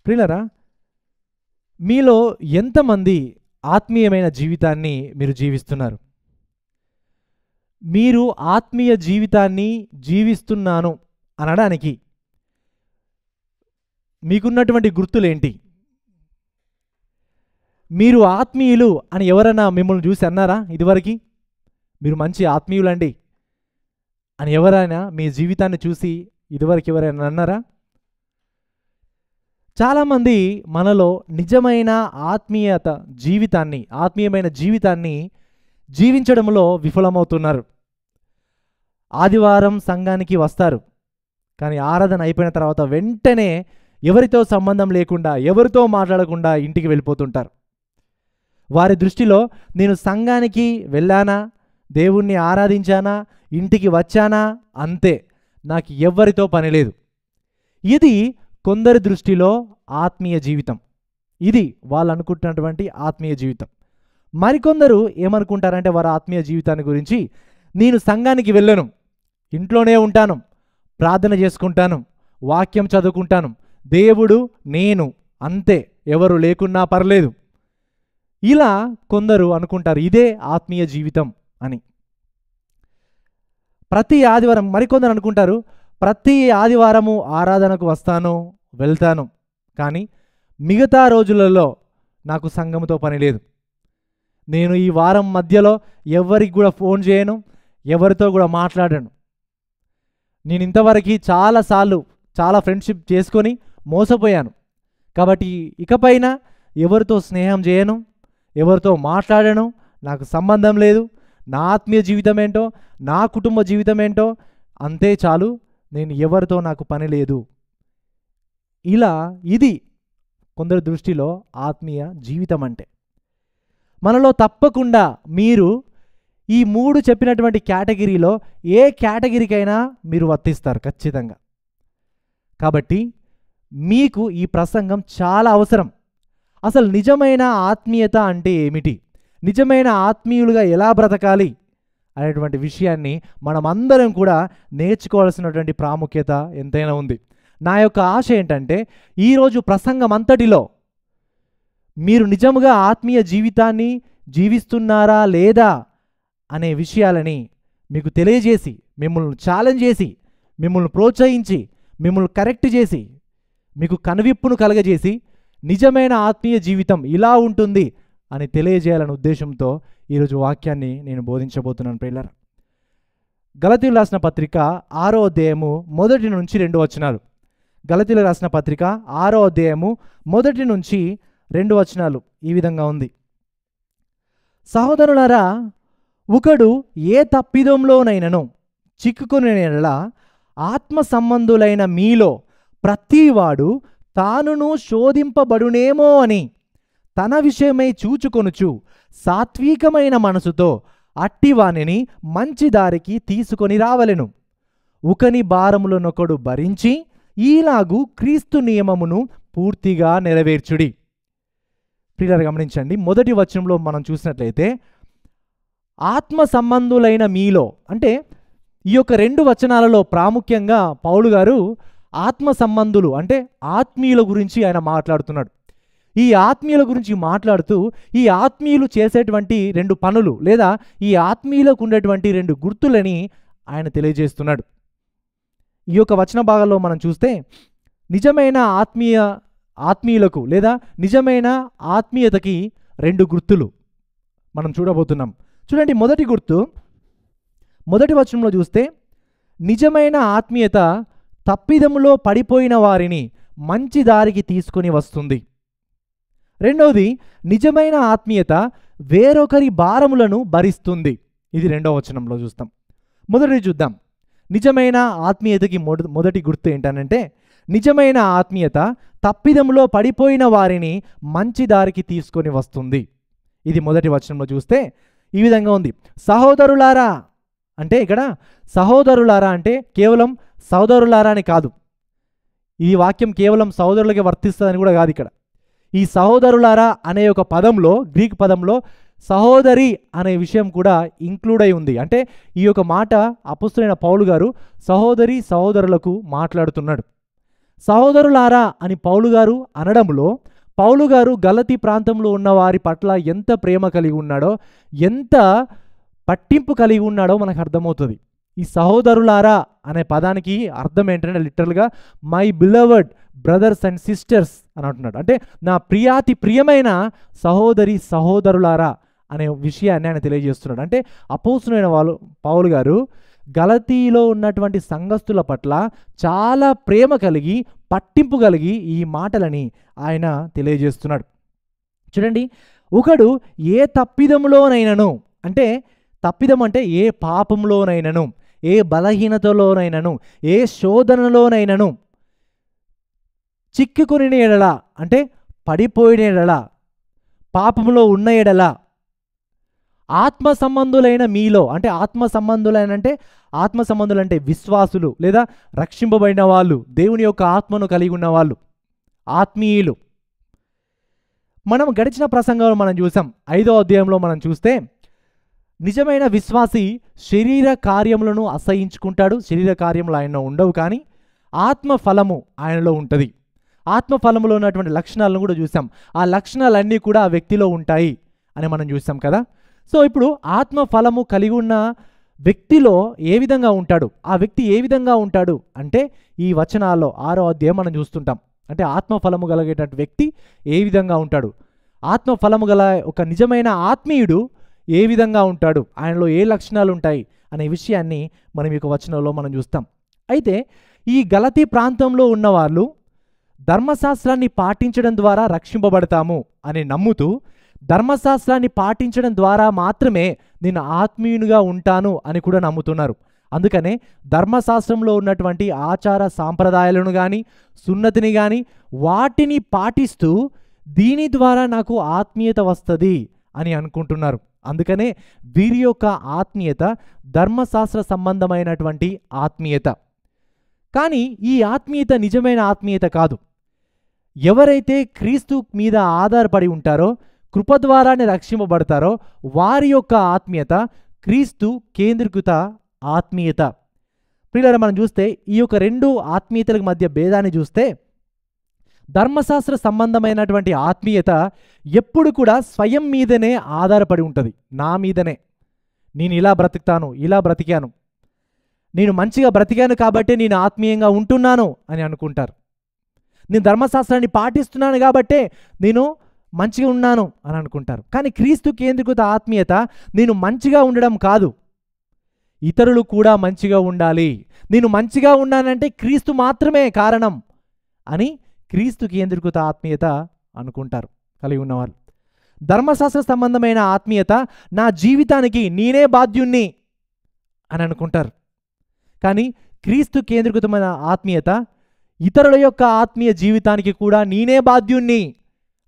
ప్రియులారా, మీలో ఎంతమంది ఆత్మీయమైన జీవితాన్ని మీరు జీవిస్తున్నారు? మీరు ఆత్మీయ జీవితాన్ని జీవిస్తున్నాను అనడానికి మీకున్నటువంటి గుర్తులేంటి? మీరు ఆత్మీయులు అని ఎవరైనా మిమ్మల్ని చూసి అన్నారా ఇదివరకు? మీరు మంచి ఆత్మీయులండి అని ఎవరైనా మీ జీవితాన్ని చూసి ఇదివరకు ఎవరైనా అన్నారా? చాలామంది మనలో నిజమైన ఆత్మీయమైన జీవితాన్ని జీవించడంలో విఫలమవుతున్నారు. ఆదివారం సంఘానికి వస్తారు, కానీ ఆరాధన అయిపోయిన తర్వాత వెంటనే ఎవరితో సంబంధం లేకుండా, ఎవరితో మాట్లాడకుండా ఇంటికి వెళ్ళిపోతుంటారు. వారి దృష్టిలో నేను సంఘానికి వెళ్ళానా, దేవుణ్ణి ఆరాధించానా, ఇంటికి వచ్చానా అంతే, నాకు ఎవ్వరితో పని లేదు. ఇది కొందరి దృష్టిలో ఆత్మీయ జీవితం. ఇది వాళ్ళు అనుకుంటున్నటువంటి ఆత్మీయ జీవితం. మరికొందరు ఏమనుకుంటారంటే వారి ఆత్మీయ జీవితాన్ని గురించి, నేను సంఘానికి వెళ్ళను, ఇంట్లోనే ఉంటాను, ప్రార్థన చేసుకుంటాను, వాక్యం చదువుకుంటాను, దేవుడు నేను అంతే, ఎవరు లేకున్నా పర్లేదు. ఇలా కొందరు అనుకుంటారు ఇదే ఆత్మీయ జీవితం అని. ప్రతి ఆదివారం మరికొందరు అనుకుంటారు ప్రతి ఆదివారము ఆరాధనకు వస్తాను, వెళ్తాను, కానీ మిగతా రోజులలో నాకు సంఘముతో పని లేదు. నేను ఈ వారం మధ్యలో ఎవరికి కూడా ఫోన్ చేయను, ఎవరితో కూడా మాట్లాడను. నేను ఇంతవరకు చాలా ఫ్రెండ్షిప్ చేసుకొని మోసపోయాను. కాబట్టి ఇకపైన ఎవరితో స్నేహం చేయను, ఎవరితో మాట్లాడను, నాకు సంబంధం లేదు. నా ఆత్మీయ జీవితం ఏంటో, నా కుటుంబ జీవితం ఏంటో అంతే చాలు, నేను ఎవరితో నాకు పని లేదు. ఇలా ఇది కొందరి దృష్టిలో ఆత్మీయ జీవితం అంటే. మనలో తప్పకుండా మీరు ఈ 3 చెప్పినటువంటి కేటగిరీలో ఏ కేటగిరీకైనా మీరు వర్తిస్తారు ఖచ్చితంగా. కాబట్టి మీకు ఈ ప్రసంగం చాలా అవసరం. అసలు నిజమైన ఆత్మీయత అంటే ఏమిటి, నిజమైన ఆత్మీయులుగా ఎలా బ్రతకాలి అనేటువంటి విషయాన్ని మనం అందరం కూడా నేర్చుకోవాల్సినటువంటి ప్రాముఖ్యత ఎంతైనా ఉంది. నా యొక్క ఆశ ఏంటంటే ఈరోజు ప్రసంగం అంతటిలో మీరు నిజముగా ఆత్మీయ జీవితాన్ని జీవిస్తున్నారా లేదా అనే విషయాలని మీకు తెలియజేసి, మిమ్మల్ని ఛాలెంజ్ చేసి, మిమ్మల్ని ప్రోత్సహించి, మిమ్మల్ని కరెక్ట్ చేసి, మీకు కనువిప్పును కలగజేసి నిజమైన ఆత్మీయ జీవితం ఇలా ఉంటుంది అని తెలియజేయాలనే ఉద్దేశంతో ఈరోజు వాక్యాన్ని నేను బోధించబోతున్నాను. ప్రియులారా, గలతీయులు రాసిన పత్రిక 6వ అధ్యాయము 1 నుంచి 2 వచనాలు. గలతీయులు రాసిన పత్రిక 6వ అధ్యాయము 1 నుంచి 2 వచనాలు ఈ విధంగా ఉంది. సహోదరులారా, ఒకడు ఏ తప్పిదంలోనైనను చిక్కుకునే యెడల ఆత్మ సంబంధులైన మీలో ప్రతివాడు తానును శోధింపబడునేమో అని తన విషయమై చూచుకొనుచు సాత్వికమైన మనసుతో అట్టివానిని మంచి దారికి తీసుకొని రావలెను. ఒకని భారములనొకడు భరించి ఈలాగు క్రీస్తు నియమమును పూర్తిగా నెరవేర్చుడి. ప్రియులారా, గమనించండి, మొదటి వచనంలో మనం చూసినట్లయితే ఆత్మ సంబంధులైన మీలో అంటే ఈ యొక్క 2 వచనాలలో ప్రాముఖ్యంగా పౌలు గారు ఆత్మ సంబంధులు అంటే ఆత్మీయుల గురించి ఆయన మాట్లాడుతున్నాడు. ఈ ఆత్మీయుల గురించి మాట్లాడుతూ ఈ ఆత్మీయులు చేసేటువంటి 2 పనులు లేదా ఈ ఆత్మీయులకు ఉండేటువంటి 2 గుర్తులని ఆయన తెలియజేస్తున్నాడు. ఈ యొక్క వచన భాగాల్లో మనం చూస్తే నిజమైన ఆత్మీయులకు లేదా నిజమైన ఆత్మీయతకి 2 గుర్తులు మనం చూడబోతున్నాం. చూడండి, మొదటి గుర్తు మొదటి వచనంలో చూస్తే నిజమైన ఆత్మీయత తప్పిదములో పడిపోయిన వారిని మంచి దారికి తీసుకొని వస్తుంది. రెండవది, నిజమైన ఆత్మీయత వేరొకరి భారములను భరిస్తుంది. ఇది 2వ వచనంలో చూస్తాం. మొదటిది చూద్దాం. నిజమైన ఆత్మీయతకి మొదటి గుర్తు ఏంటనంటే నిజమైన ఆత్మీయత తప్పిదములో పడిపోయిన వారిని మంచి దారికి తీసుకొని వస్తుంది. ఇది మొదటి వచనంలో చూస్తే ఈ విధంగా ఉంది. సహోదరులారా అంటే ఇక్కడ సహోదరులారా అంటే కేవలం సహోదరులారా అని కాదు. ఈ వాక్యం కేవలం సహోదరులకే వర్తిస్తుందని కూడా కాదు. ఇక్కడ ఈ సహోదరులారా అనే ఒక పదంలో, గ్రీక్ పదంలో సహోదరి అనే విషయం కూడా ఇంక్లూడ్ అయి ఉంది. అంటే ఈ యొక్క మాట అపొస్తలుడైన పౌలు గారు సహోదరులకు మాట్లాడుతున్నాడు. సహోదరులారా అని పౌలు గారు అనడంలో పౌలు గారు గలతీ ప్రాంతంలో ఉన్న వారి పట్ల ఎంత ప్రేమ కలిగి ఉన్నాడో, ఎంత పట్టింపు కలిగి ఉన్నాడో మనకు అర్థమవుతుంది. ఈ సహోదరులారా అనే పదానికి అర్థం ఏంటంటే లిటరల్గా my beloved brothers and sisters అని అంటున్నాడు. అంటే నా ప్రియాతి ప్రియమైన సహోదరి సహోదరులారా అనే విషయాన్ని ఆయన తెలియజేస్తున్నాడు. అంటే అపోస్తులైన పౌలు గారు గలతీలో ఉన్నటువంటి సంఘస్థుల పట్ల చాలా ప్రేమ కలిగి, పట్టింపు కలిగి ఈ మాటలని ఆయన తెలియజేస్తున్నాడు. చూడండి, ఒకడు ఏ తప్పిదములోనైనను, అంటే తప్పిదం అంటే ఏ పాపంలోనైనను, ఏ బలహీనతలోనైనను, ఏ శోధనలోనైనను చిక్కుకుని ఎడల, అంటే పడిపోయిన ఎడల, పాపంలో ఉన్న ఎడల, ఆత్మ సంబంధులైన మీలో, అంటే ఆత్మ సంబంధులు అంటే విశ్వాసులు లేదా రక్షింపబడిన వాళ్ళు, దేవుని యొక్క ఆత్మను కలిగి ఉన్న వాళ్ళు, ఆత్మీయులు. మనం గడిచిన ప్రసంగంలో మనం చూసాం, 5వ అధ్యాయంలో మనం చూస్తే నిజమైన విశ్వాసి శరీర కార్యములను అసహించుకుంటాడు. శరీర కార్యములు ఆయనలో ఉండవు, కానీ ఆత్మ ఫలము ఆయనలో ఉంటుంది. ఆత్మ ఫలములో ఉన్నటువంటి లక్షణాలను కూడా చూసాం. ఆ లక్షణాలన్నీ కూడా ఆ వ్యక్తిలో ఉంటాయి అని మనం చూసాం కదా. సో ఇప్పుడు ఆత్మ ఫలము కలిగి ఉన్న వ్యక్తిలో ఏ విధంగా ఉంటాడు, ఆ వ్యక్తి ఏ విధంగా ఉంటాడు అంటే ఈ వచనాల్లో 6వ అధ్యాయం మనం చూస్తుంటాం. అంటే ఆత్మ ఫలము కలిగేటటువంటి వ్యక్తి ఏ విధంగా ఉంటాడు, ఆత్మ ఫలము గల ఒక నిజమైన ఆత్మీయుడు ఏ విధంగా ఉంటాడు, ఆయనలో ఏ లక్షణాలు ఉంటాయి అనే విషయాన్ని మనం ఈ వచనంలో మనం చూస్తాం. అయితే ఈ గలతీ ప్రాంతంలో ఉన్నవాళ్ళు ధర్మశాస్త్రాన్ని పాటించడం ద్వారా రక్షింపబడతాము అని నమ్ముతూ, ధర్మశాస్త్రాన్ని పాటించడం ద్వారా మాత్రమే నేను ఆత్మీయునిగా ఉంటాను అని కూడా నమ్ముతున్నారు. అందుకనే ధర్మశాస్త్రంలో ఉన్నటువంటి ఆచార సాంప్రదాయాలను కానీ, సున్నతిని కానీ వాటిని పాటిస్తూ దీని ద్వారా నాకు ఆత్మీయత వస్తుంది అని అనుకుంటున్నారు. అందుకనే వీరి యొక్క ఆత్మీయత ధర్మశాస్త్ర సంబంధమైనటువంటి ఆత్మీయత. కానీ ఈ ఆత్మీయత నిజమైన ఆత్మీయత కాదు. ఎవరైతే క్రీస్తు మీద ఆధారపడి ఉంటారో, కృప ద్వారానే రక్షింపబడతారో వారి యొక్క ఆత్మీయత క్రీస్తు కేంద్రీకృత ఆత్మీయత. ప్రియులారా, మనం చూస్తే ఈ యొక్క రెండు ఆత్మీయతల మధ్య భేదాన్ని చూస్తే, ధర్మశాస్త్ర సంబంధమైనటువంటి ఆత్మీయత ఎప్పుడు కూడా స్వయం మీదనే ఆధారపడి ఉంటుంది. నా మీదనే, నేను ఇలా బ్రతుకుతాను, ఇలా బ్రతికాను, నేను మంచిగా బ్రతికాను కాబట్టి నేను ఆత్మీయంగా ఉంటున్నాను అని అనుకుంటారు. నేను ధర్మశాస్త్రాన్ని పాటిస్తున్నాను కాబట్టే నేను మంచిగా ఉన్నాను అని అనుకుంటారు. కానీ క్రీస్తు కేంద్రీకృత ఆత్మీయత నేను మంచిగా ఉండడం కాదు, ఇతరులు కూడా మంచిగా ఉండాలి, నేను మంచిగా ఉన్నానంటే క్రీస్తు మాత్రమే కారణం అని క్రీస్తు కేంద్రీకృత ఆత్మీయత అనుకుంటారు కలిగి ఉన్నవారు. ధర్మశాస్త్ర సంబంధమైన ఆత్మీయత నా జీవితానికి నేనే బాధ్యుణ్ణి అని అనుకుంటారు. కానీ క్రీస్తు కేంద్రీకృతమైన ఆత్మీయత ఇతరుల యొక్క ఆత్మీయ జీవితానికి కూడా నేనే బాధ్యుణ్ణి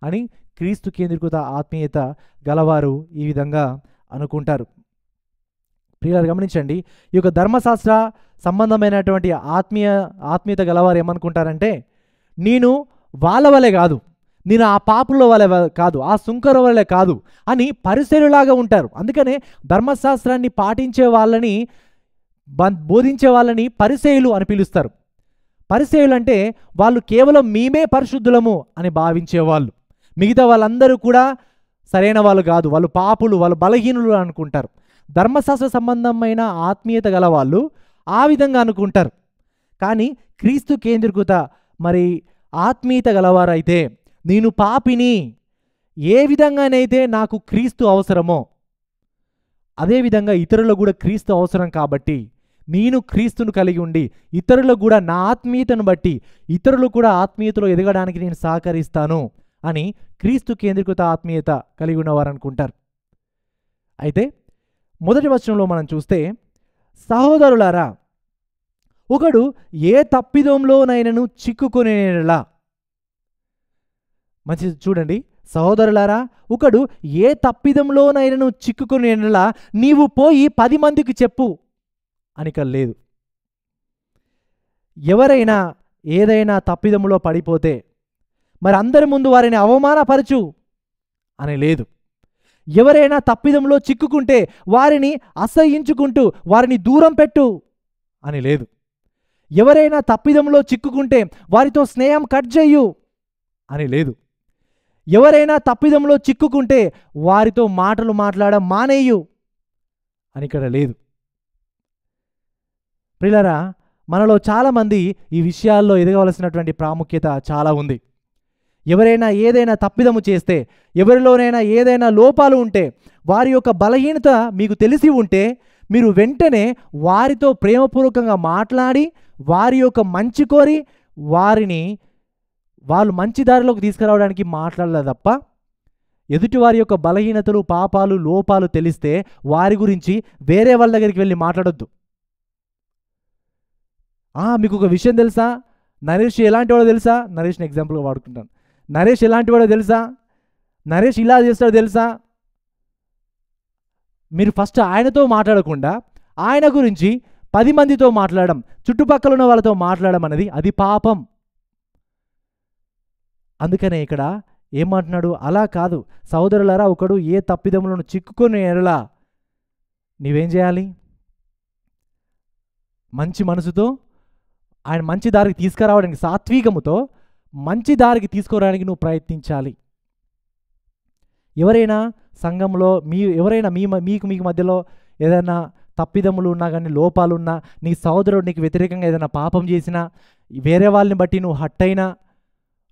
అని క్రీస్తు కేంద్రీకృత ఆత్మీయత గలవారు ఈ విధంగా అనుకుంటారు. ప్రియులారా, గమనించండి, ఈ యొక్క ధర్మశాస్త్ర సంబంధమైనటువంటి ఆత్మీయత గలవారు ఏమనుకుంటారంటే, నేను వాళ్ళ వలె కాదు, నేను ఆ పాపుల వలె కాదు, ఆ సుంకర వలె కాదు అని పరిసరులాగా ఉంటారు. అందుకనే ధర్మశాస్త్రాన్ని పాటించే వాళ్ళని, బోధించే వాళ్ళని పరిసయులు అని పిలుస్తారు. పరిసయులు అంటే వాళ్ళు కేవలం మేమే పరిశుద్ధులము అని భావించేవాళ్ళు, మిగతా వాళ్ళందరూ కూడా సరైన వాళ్ళు కాదు, వాళ్ళు పాపులు, వాళ్ళు బలహీనులు అనుకుంటారు. ధర్మశాస్త్ర సంబంధమైన ఆత్మీయత గల వాళ్ళు ఆ విధంగా అనుకుంటారు. కానీ క్రీస్తు కేంద్రీకృత మరి ఆత్మీయత గలవారైతే, నేను పాపిని, ఏ విధంగానైతే నాకు క్రీస్తు అవసరమో అదేవిధంగా ఇతరులకు కూడా క్రీస్తు అవసరం కాబట్టి నేను క్రీస్తును కలిగి ఉండి ఇతరులకు కూడా నా ఆత్మీయతను బట్టి ఇతరులు కూడా ఆత్మీయతలో ఎదగడానికి నేను సహకరిస్తాను అని క్రీస్తు కేంద్రీకృత ఆత్మీయత కలిగి ఉన్నవారు అనుకుంటారు. అయితే మొదటి వచనంలో మనం చూస్తే, సహోదరులారా, ఒకడు ఏ తప్పిదంలోనైనను చిక్కుకొనేలా, మంచిది చూడండి, సహోదరులారా, ఒకడు ఏ తప్పిదంలోనైనను చిక్కుకొనేలా నీవు పోయి 10 మందికి చెప్పు అని లేదు. ఎవరైనా ఏదైనా తప్పిదములో పడిపోతే మరి అందరి ముందు వారిని అవమానపరచు అని లేదు. ఎవరైనా తప్పిదంలో చిక్కుకుంటే వారిని అసహ్యించుకుంటూ వారిని దూరం పెట్టు అని లేదు. ఎవరైనా తప్పిదంలో చిక్కుకుంటే వారితో స్నేహం కట్ చెయ్యు అని లేదు. ఎవరైనా తప్పిదంలో చిక్కుకుంటే వారితో మాటలు మాట్లాడడం మానేయు అని ఇక్కడ లేదు. ప్రియులారా, మనలో చాలామంది ఈ విషయాల్లో ఎదగవలసినటువంటి ప్రాముఖ్యత చాలా ఉంది. ఎవరైనా ఏదైనా తప్పిదము చేస్తే, ఎవరిలోనైనా ఏదైనా లోపాలు ఉంటే, వారి యొక్క బలహీనత మీకు తెలిసి ఉంటే మీరు వెంటనే వారితో ప్రేమపూర్వకంగా మాట్లాడి వారి యొక్క మంచి కోరి వాళ్ళు మంచి దారిలోకి తీసుకురావడానికి మాట్లాడలేదు తప్ప, ఎదుటి వారి యొక్క బలహీనతలు, పాపాలు, లోపాలు తెలిస్తే వారి గురించి వేరే వాళ్ళ దగ్గరికి వెళ్ళి మాట్లాడొద్దు. మీకు ఒక విషయం తెలుసా, నరేష్ ఎలాంటి వాడో తెలుసా? నరేష్ని ఎగ్జాంపుల్గా వాడుకుంటాను. నరేష్ ఎలాంటి వాడో తెలుసా? నరేష్ ఇలా చేస్తాడో తెలుసా? మీరు ఫస్ట్ ఆయనతో మాట్లాడకుండా ఆయన గురించి 10 మందితో మాట్లాడడం, చుట్టుపక్కల ఉన్న వాళ్ళతో మాట్లాడడం అనేది అది పాపం. అందుకనే ఇక్కడ ఏమంటున్నాడు? అలా కాదు సహోదరులారా, ఒకడు ఏ తప్పిదములను చిక్కుకొని ఎడలా నీవేం చేయాలి? మంచి మనసుతో ఆయన మంచి దారికి తీసుకురావడానికి, సాత్వికముతో మంచి దారికి తీసుకురావడానికి నువ్వు ప్రయత్నించాలి. ఎవరైనా సంఘంలో ఎవరైనా మీకు మధ్యలో ఏదైనా తప్పిదములు ఉన్నా కానీ, లోపాలు ఉన్నా, నీ సహోదరుడు నీకు వ్యతిరేకంగా ఏదైనా పాపం చేసినా, వేరే వాళ్ళని బట్టి నువ్వు హట్ అయినా,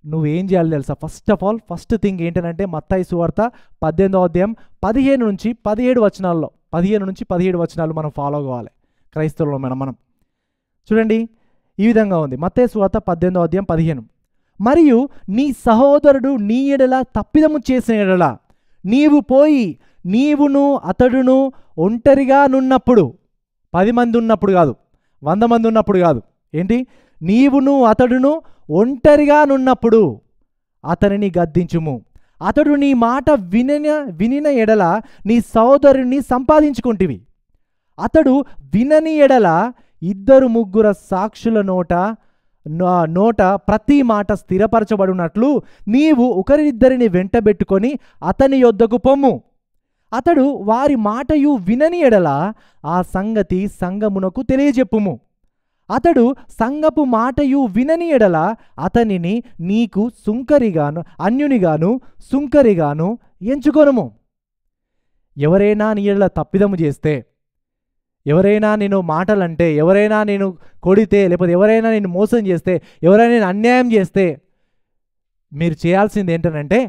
నువ్వేం చేయాలి తెలుసా? First of all first thing ఏంటంటే మత్తయి సువార్త 18వ అధ్యాయం 15 నుంచి 17 వచనాలు మనం ఫాలో కావాలి. క్రైస్తవులు మనం చూడండి, ఈ విధంగా ఉంది. మత్తయి సువార్త 18వ అధ్యాయం 15. మరియు నీ సహోదరుడు నీ ఎడల తప్పిదము చేసిన ఎడల నీవు పోయి నీవును అతడును ఒంటరిగా నున్నప్పుడు, 10 మంది ఉన్నప్పుడు కాదు, 100 మంది ఉన్నప్పుడు కాదు, ఏంటి? నీవును అతడును ఒంటరిగా నున్నప్పుడు అతనిని గద్దించుము. అతడు నీ మాట వినిన ఎడల నీ సహోదరుని సంపాదించుకుంటివి. అతడు వినని ఎడల 2-3 సాక్షుల నోట ప్రతి మాట స్థిరపరచబడినట్లు నీవు ఒకరిద్దరిని వెంటబెట్టుకొని అతని యొద్దకు పొమ్ము. అతడు వారి మాటయు వినని ఎడల ఆ సంగతి సంఘమునకు తెలియజెప్పుము. అతడు సంఘపు మాటయు వినని ఎడల అతనిని నీకు అన్యునిగాను సుంకరిగాను ఎంచుకొనుము. ఎవరైనా నీ ఎడల తప్పిదము చేస్తే, ఎవరైనా నేను మాటలంటే, ఎవరైనా నేను కొడితే, లేకపోతే ఎవరైనా నేను మోసం చేస్తే, ఎవరైనా నేను అన్యాయం చేస్తే, మీరు చేయాల్సింది ఏంటంటే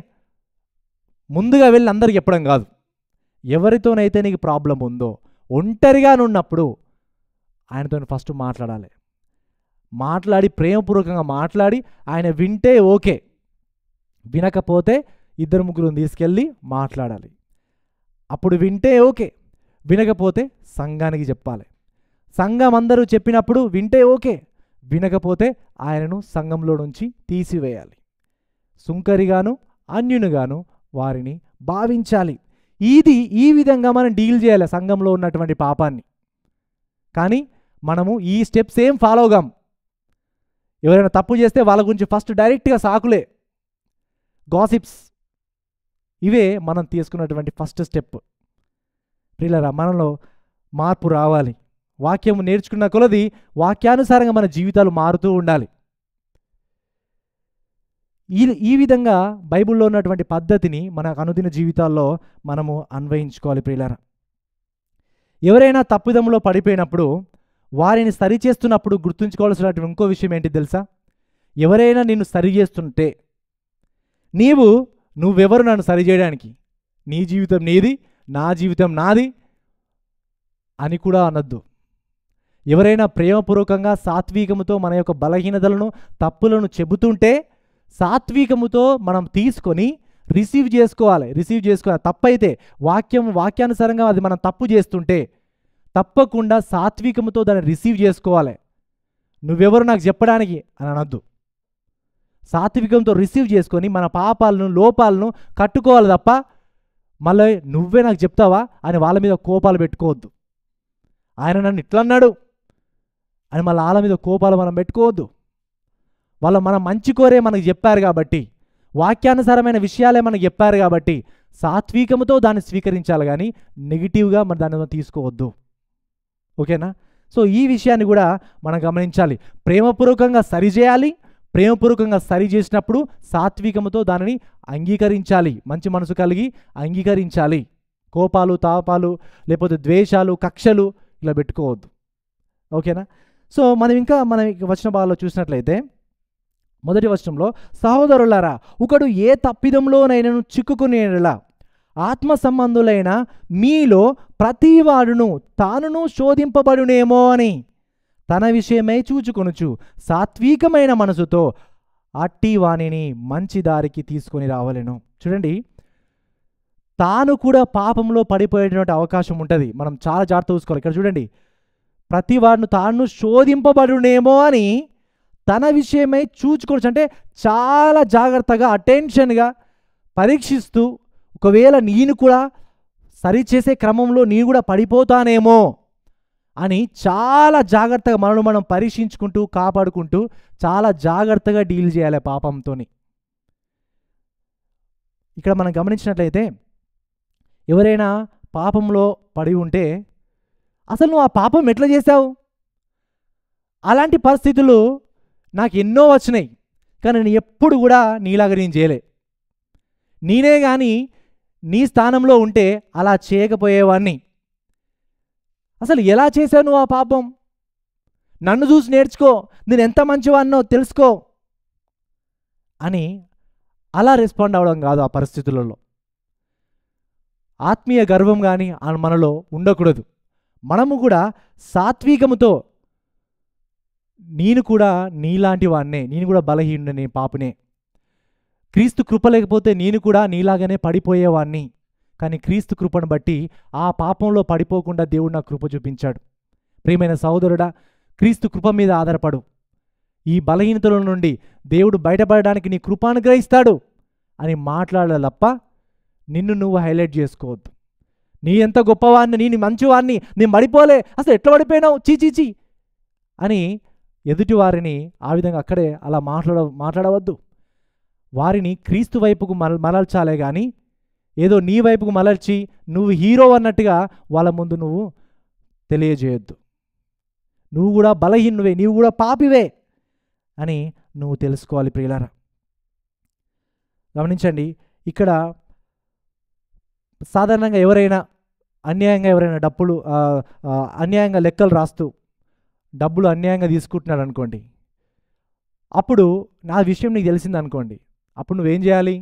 ముందుగా వెళ్ళి అందరికి చెప్పడం కాదు. ఎవరితోనైతే నీకు ప్రాబ్లం ఉందో ఒంటరిగా ఉన్నప్పుడు ఆయనతో ఫస్ట్ మాట్లాడాలి. మాట్లాడి ప్రేమపూర్వకంగా మాట్లాడి ఆయన వింటే ఓకే, వినకపోతే 2-3 తీసుకెళ్ళి మాట్లాడాలి. అప్పుడు వింటే ఓకే, వినకపోతే సంఘానికి చెప్పాలి. సంఘం అందరూ చెప్పినప్పుడు వింటే ఓకే, వినకపోతే ఆయనను సంఘంలో నుంచి తీసివేయాలి. సుంకరిగాను అన్యునిగాను వారిని భావించాలి. ఈ విధంగా మనం డీల్ చేయాలి సంఘంలో ఉన్నటువంటి పాపాన్ని. కానీ మనము ఈ స్టెప్స్ ఏం ఫాలో కాం. ఎవరైనా తప్పు చేస్తే వాళ్ళ గురించి ఫస్ట్ డైరెక్ట్గా సాకులే, గాసిప్స్, ఇవే మనం తీసుకున్నటువంటి ఫస్ట్ స్టెప్. ప్రియులారా, మనలో మార్పు రావాలి. వాక్యం నేర్చుకున్న కొలది వాక్యానుసారంగా మన జీవితాలు మారుతూ ఉండాలి. ఈ విధంగా బైబిల్లో ఉన్నటువంటి పద్ధతిని మన అనుదిన జీవితాల్లో మనము అన్వయించుకోవాలి. ప్రియులారా, ఎవరైనా తప్పిదంలో పడిపోయినప్పుడు వారిని సరిచేస్తున్నప్పుడు గుర్తుంచుకోవాల్సినటువంటి ఇంకో విషయం ఏంటి తెలుసా? ఎవరైనా నిన్ను సరిచేస్తుంటే నువ్వెవరు నన్ను సరిచేయడానికి? నీ జీవితం నీది, నా జీవితం నాది అని కూడా అనొద్దు. ఎవరైనా ప్రేమపూర్వకంగా సాత్వికముతో మన యొక్క బలహీనతలను, తప్పులను చెబుతుంటే సాత్వికముతో మనం తీసుకొని రిసీవ్ చేసుకోవాలి. తప్పైతే వాక్యానుసారంగా అది మనం తప్పు చేస్తుంటే తప్పకుండా సాత్వికముతో దాన్ని రిసీవ్ చేసుకోవాలి. నువ్వెవరు నాకు చెప్పడానికి అని అనొద్దు. సాత్వికంతో రిసీవ్ చేసుకొని మన పాపాలను, లోపాలను కట్టుకోవాలి తప్ప మళ్ళీ నువ్వే నాకు చెప్తావా అని వాళ్ళ మీద కోపాలు పెట్టుకోవద్దు. ఆయన నన్ను ఇట్లా అన్నాడు అని మళ్ళీ వాళ్ళ మీద కోపాలు మనం పెట్టుకోవద్దు. మన మంచి కోరే మనకు చెప్పారు కాబట్టి, వాక్యానుసారమైన విషయాలే మనకు చెప్పారు కాబట్టి సాత్వికముతో దాన్ని స్వీకరించాలి, కానీ నెగిటివ్గా మన దాన్ని తీసుకోవద్దు. ఓకేనా? సో ఈ విషయాన్ని కూడా మనం గమనించాలి. ప్రేమపూర్వకంగా సరిచేయాలి. ప్రేమపూర్వకంగా సరి చేసినప్పుడు సాత్వికముతో దానిని అంగీకరించాలి. మంచి మనసు కలిగి అంగీకరించాలి. కోపాలు, తాపాలు, లేకపోతే ద్వేషాలు, కక్షలు ఇలా పెట్టుకోవద్దు. ఓకేనా? సో మనం వచన భాగాల్లో చూసినట్లయితే మొదటి వచనంలో, సహోదరులారా, ఒకడు ఏ తప్పిదంలోనైనను చిక్కుకునేలా ఆత్మ సంబంధులైన మీలో ప్రతివాడును తానును శోధింపబడునేమో అని తన విషయమై చూచుకొనుచు సాత్వికమైన మనసుతో అట్టి వానిని మంచి దారికి తీసుకొని రావలెను. చూడండి, తాను కూడా పాపంలో పడిపోయేటువంటి అవకాశం ఉంటుంది. మనం చాలా జాగ్రత్త చూసుకోవాలి. ఇక్కడ చూడండి, ప్రతివాడును తాను శోధింపబడునేమో అని తన విషయమై చూచుకోవచ్చు. అంటే చాలా జాగ్రత్తగా అటెన్షన్గా పరీక్షిస్తూ, ఒకవేళ నేను కూడా సరిచేసే క్రమంలో నేను కూడా పడిపోతానేమో అని చాలా జాగ్రత్తగా మనల్ని మనం పరీక్షించుకుంటూ కాపాడుకుంటూ చాలా జాగ్రత్తగా డీల్ చేయాలి పాపంతో. ఇక్కడ మనం గమనించినట్లయితే ఎవరైనా పాపంలో పడి ఉంటే అసలు నువ్వు ఆ పాపం ఎట్లా చేశావు? అలాంటి పరిస్థితులు నాకు ఎన్నో వచ్చినాయి, కానీ నేను ఎప్పుడు కూడా నీలాగా నేను చేయలే. నేనే కానీ నీ స్థానంలో ఉంటే అలా చేయకపోయేవాడిని. అసలు ఎలా చేశావు నువ్వు ఆ పాపం? నన్ను చూసి నేర్చుకో, నేను ఎంత మంచివాడినో తెలుసుకో అని అలా రెస్పాండ్ అవ్వడం కాదు. ఆ పరిస్థితులలో ఆత్మీయ గర్వం కానీ మనలో ఉండకూడదు. మనము కూడా సాత్వికముతో, నేను కూడా నీలాంటి వాడినే, నేను కూడా బలహీనుడిని, పాపనే, క్రీస్తు కృప లేకపోతే నేను కూడా నీలాగానే పడిపోయేవాడిని, కానీ క్రీస్తు కృపను బట్టి ఆ పాపంలో పడిపోకుండా దేవుడు నాకు కృప చూపించాడు. ప్రియమైన సహోదరుడా, క్రీస్తు కృప మీద ఆధారపడు. ఈ బలహీనతల నుండి దేవుడు బయటపడడానికి నీ కృప అనుగ్రహిస్తాడు అని మాట్లాడాలి తప్ప నిన్ను నువ్వు హైలైట్ చేసుకోవద్దు. నీ ఎంత గొప్పవాడిని, నేను మంచివాడిని, నేను పడిపోలే, అసలు ఎట్లా పడిపోయినావు, చీచీచి అని ఎదుటి వారిని ఆ విధంగా అక్కడే అలా మాట్లాడవద్దు. వారిని క్రీస్తు వైపుకు మరల్చాలే కానీ ఏదో నీ వైపుకు మరల్చి నువ్వు హీరో అన్నట్టుగా వాళ్ళ ముందు నువ్వు తెలియజేయొద్దు. నువ్వు కూడా బలహీనువే, నీవు కూడా పాపివే అని నువ్వు తెలుసుకోవాలి. ప్రియులారా, గమనించండి, ఇక్కడ సాధారణంగా ఎవరైనా డబ్బులు అన్యాయంగా లెక్కలు రాస్తూ డబ్బులు అన్యాయంగా తీసుకుంటున్నాడు అనుకోండి, అప్పుడు నా విషయం నీకు తెలిసింది అనుకోండి, అప్పుడు నువ్వేం చేయాలి?